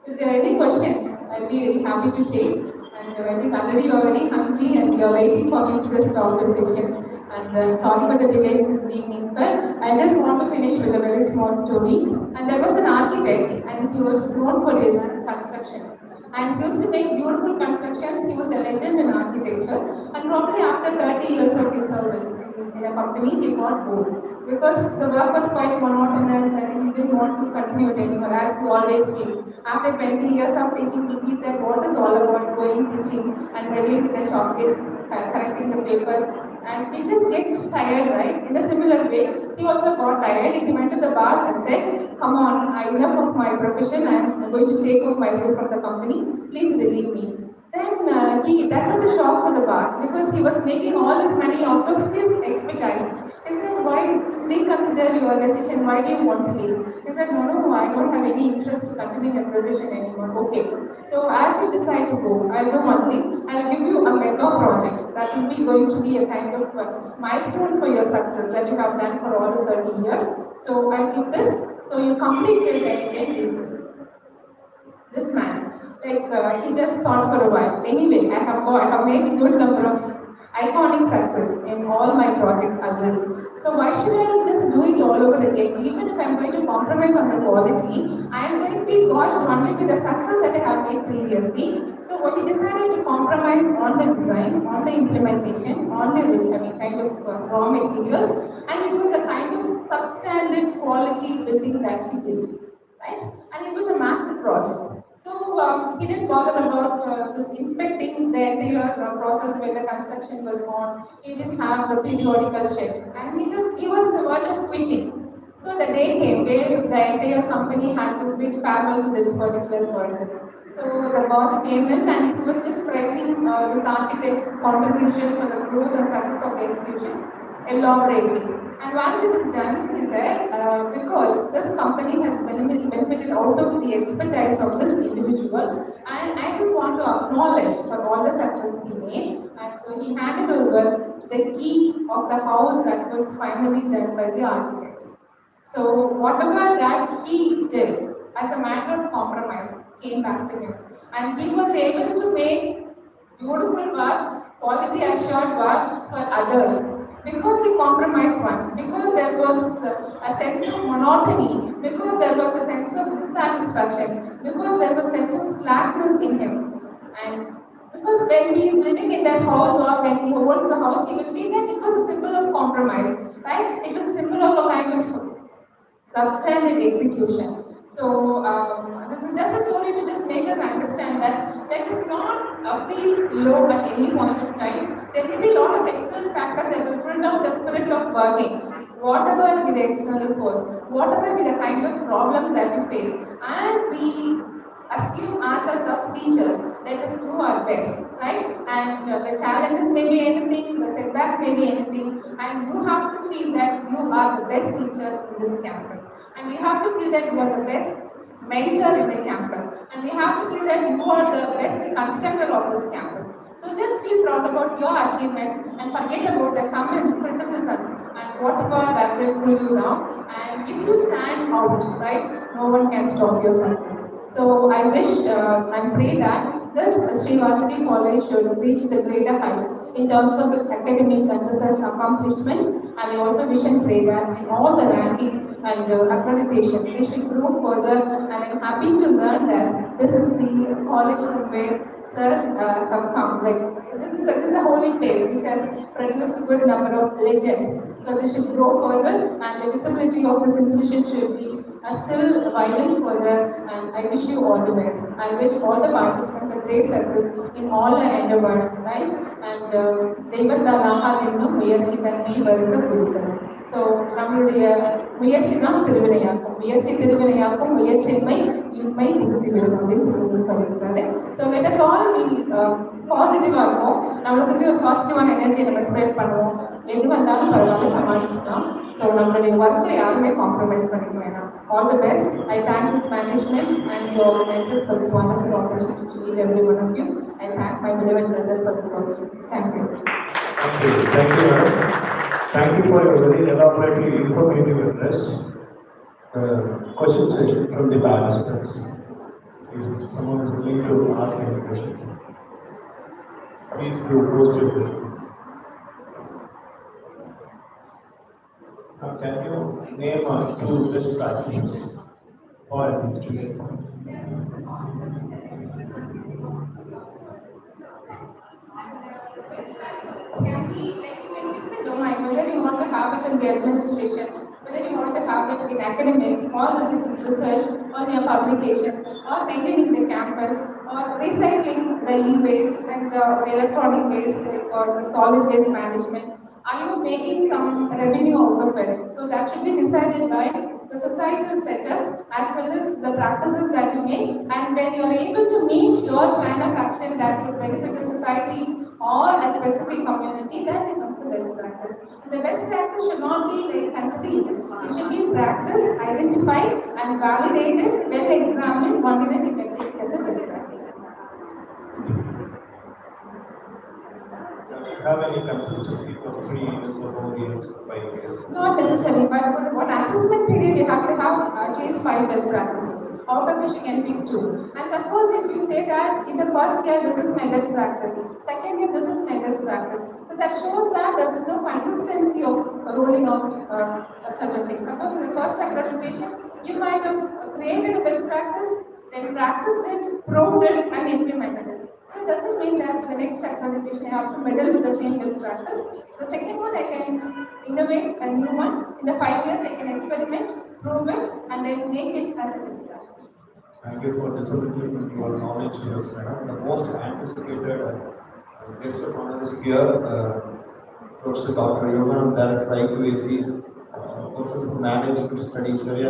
So if there are any questions, I'll be very happy to take. And I think already you are very hungry and you are waiting for me to just stop the session. And sorry for the delay which is being incurred. I just want to finish with a very small story. And there was an architect, and he was known for his constructions. And he used to make beautiful constructions. He was a legend in architecture. And probably after 30 years of his service in a company, he got bored. Because the work was quite monotonous and he didn't want to continue it anymore, as we always feel. After 20 years of teaching, we feel that what is all about going teaching and reading with the chalk is correcting the papers. And we just get tired, right? In a similar way, he also got tired. He went to the boss and said, "Come on, enough of my profession. I'm going to take off myself from the company. Please relieve me." Then that was a shock for the boss, because he was making all his money out of his expertise. He said, "Why, just reconsider your decision, why do you want to leave?" He said, "No, I don't have any interest to continue my profession anymore." Okay, so as you decide to go, I'll do one thing, I'll give you a mega project that will be going to be a kind of milestone for your success that you have done for all the 30 years. So I'll give this, so you complete it and you can do this. This man, he just thought for a while. Anyway, I have made a good number of iconic success in all my projects already. So why should I just do it all over again? Even if I'm going to compromise on the quality, I am going to be goshed only with the success that I have made previously. So what he decided to compromise on the design, on the implementation, on the kind of raw materials, and it was a kind of substandard quality building that he did, right? And it was a massive project. So he didn't bother about this inspecting the entire process where the construction was on. He didn't have the periodical check, and he was on the verge of quitting. So the day came where the entire company had to bid farewell to this particular person. So the boss came in and he was just praising this architect's contribution for the growth and success of the institution elaborately. And once it is done, he said, because this company has benefited out of the expertise of this individual, and I just want to acknowledge for all the success he made. And so he handed over the key of the house that was finally done by the architect. So whatever that he did as a matter of compromise came back to him. And he was able to make beautiful work, quality assured work for others. Because he compromised once, because there was a sense of monotony, because there was a sense of dissatisfaction, because there was a sense of slackness in him. And because when he is living in that house or when he owns the house, he will feel that it was a symbol of compromise, right? It was a symbol of a kind of substandard execution. So this is just a story to just make us understand that let us not feel low at any point of time. There may be a lot of external factors that will pull down the spirit of working. Whatever be the external force, whatever be the kind of problems that we face, as we assume ourselves as teachers, let us do our best, right? And the challenges may be anything, the setbacks may be anything, and you have to feel that you are the best teacher in this campus. And you have to feel that you are the best mentor in the campus. And you have to feel that you are the best constructor of this campus. So just feel proud about your achievements and forget about the comments, criticisms, and whatever that will pull you down. And if you stand out, right, no one can stop your success. So I wish and pray that this Sri Vasari College should reach the greater heights in terms of its academic and research accomplishments, And I also wish and pray that in all the ranking and accreditation, they should grow further. And I'm happy to learn that this is the college from where Sir have come. Like this is a holy place which has produced a good number of legends. So they should grow further, and the visibility of this institution should be still widened further. And I wish you all the best. I wish all the participants a great success in all the endeavors, right? And தெய்வத்தாலாகாது என்னும் முயற்சி தன்மை வருத்த குருக்கள். So நம்மளுடைய முயற்சி தான் திருவினையாக்கும், முயற்சி திருவினையாக்கும், முயற்சின்மை இன்மை புகுத்தி விடும் அப்படின்னு திருவள்ளுவர் சொல்லியிருக்காரு. So let us all be பாசிட்டிவாக இருக்கும், நம்மளை சுற்றி ஒரு பாசிட்டிவான எனர்ஜியை நம்ம ஸ்ப்ரெட் பண்ணுவோம். எது வந்தாலும் பரவாயில்ல சமாளிச்சுக்கலாம். ஸோ நம்மளுடைய ஒர்க்கை யாருமே காம்ப்ரமைஸ் பண்ணிக்க வேணாம். All the best. I thank this management and the organizers for this wonderful opportunity to meet every one of you. I thank my beloved brother for this opportunity. Thank you. Thank you. Thank you, madam. Thank you for your very elaborately informative address. Question session from the participants. If someone is willing to ask any questions, please do post your questions. Now, can you name two best practices for an institution? Can be like you can fix a domain, whether you want to have it in the administration, whether you want to have it in academics, or research, or your publications, or maintaining the campus, or recycling the e-waste and electronic waste, or the solid waste management. Are you making some revenue out of it? So that should be decided by the societal setup as well as the practices that you make. And when you are able to meet your plan of action that would benefit the society or a specific community, that becomes the best practice. And the best practice should not be like conceived. It should be practiced, identified, and validated, well examined. Only then you can take it as a best practice. Does it have any consistency for 3 years or 4 years or 5 years? Not necessarily, but for one assessment period, you have to have at least 5 best practices, out of which you can pick 2. And suppose if you say that in the first year, this is my best practice, second year, this is my best practice. So that shows that there is no consistency of rolling out certain things. Suppose in the first accreditation, you might have created a best practice, then practiced it, proved it, and implemented it. So it doesn't mean that for the next accreditation, I have to meddle with the same best practice. The second one, I can innovate a new one. In the 5 years, I can experiment, prove it, and then make it as a best practice. Thank you for disseminating your knowledge to us, madam. The most anticipated guest of honor is here, Professor Dr. Yoganam, Director IQAC, Professor for Management Studies. Very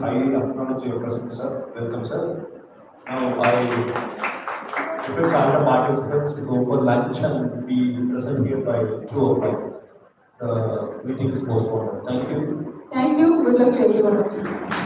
highly acknowledge your presence, sir. Welcome, sir. Now, I request all the participants to go for lunch and be present here by 2 o'clock. The meeting is postponed. Thank you. Thank you. Good luck to everyone.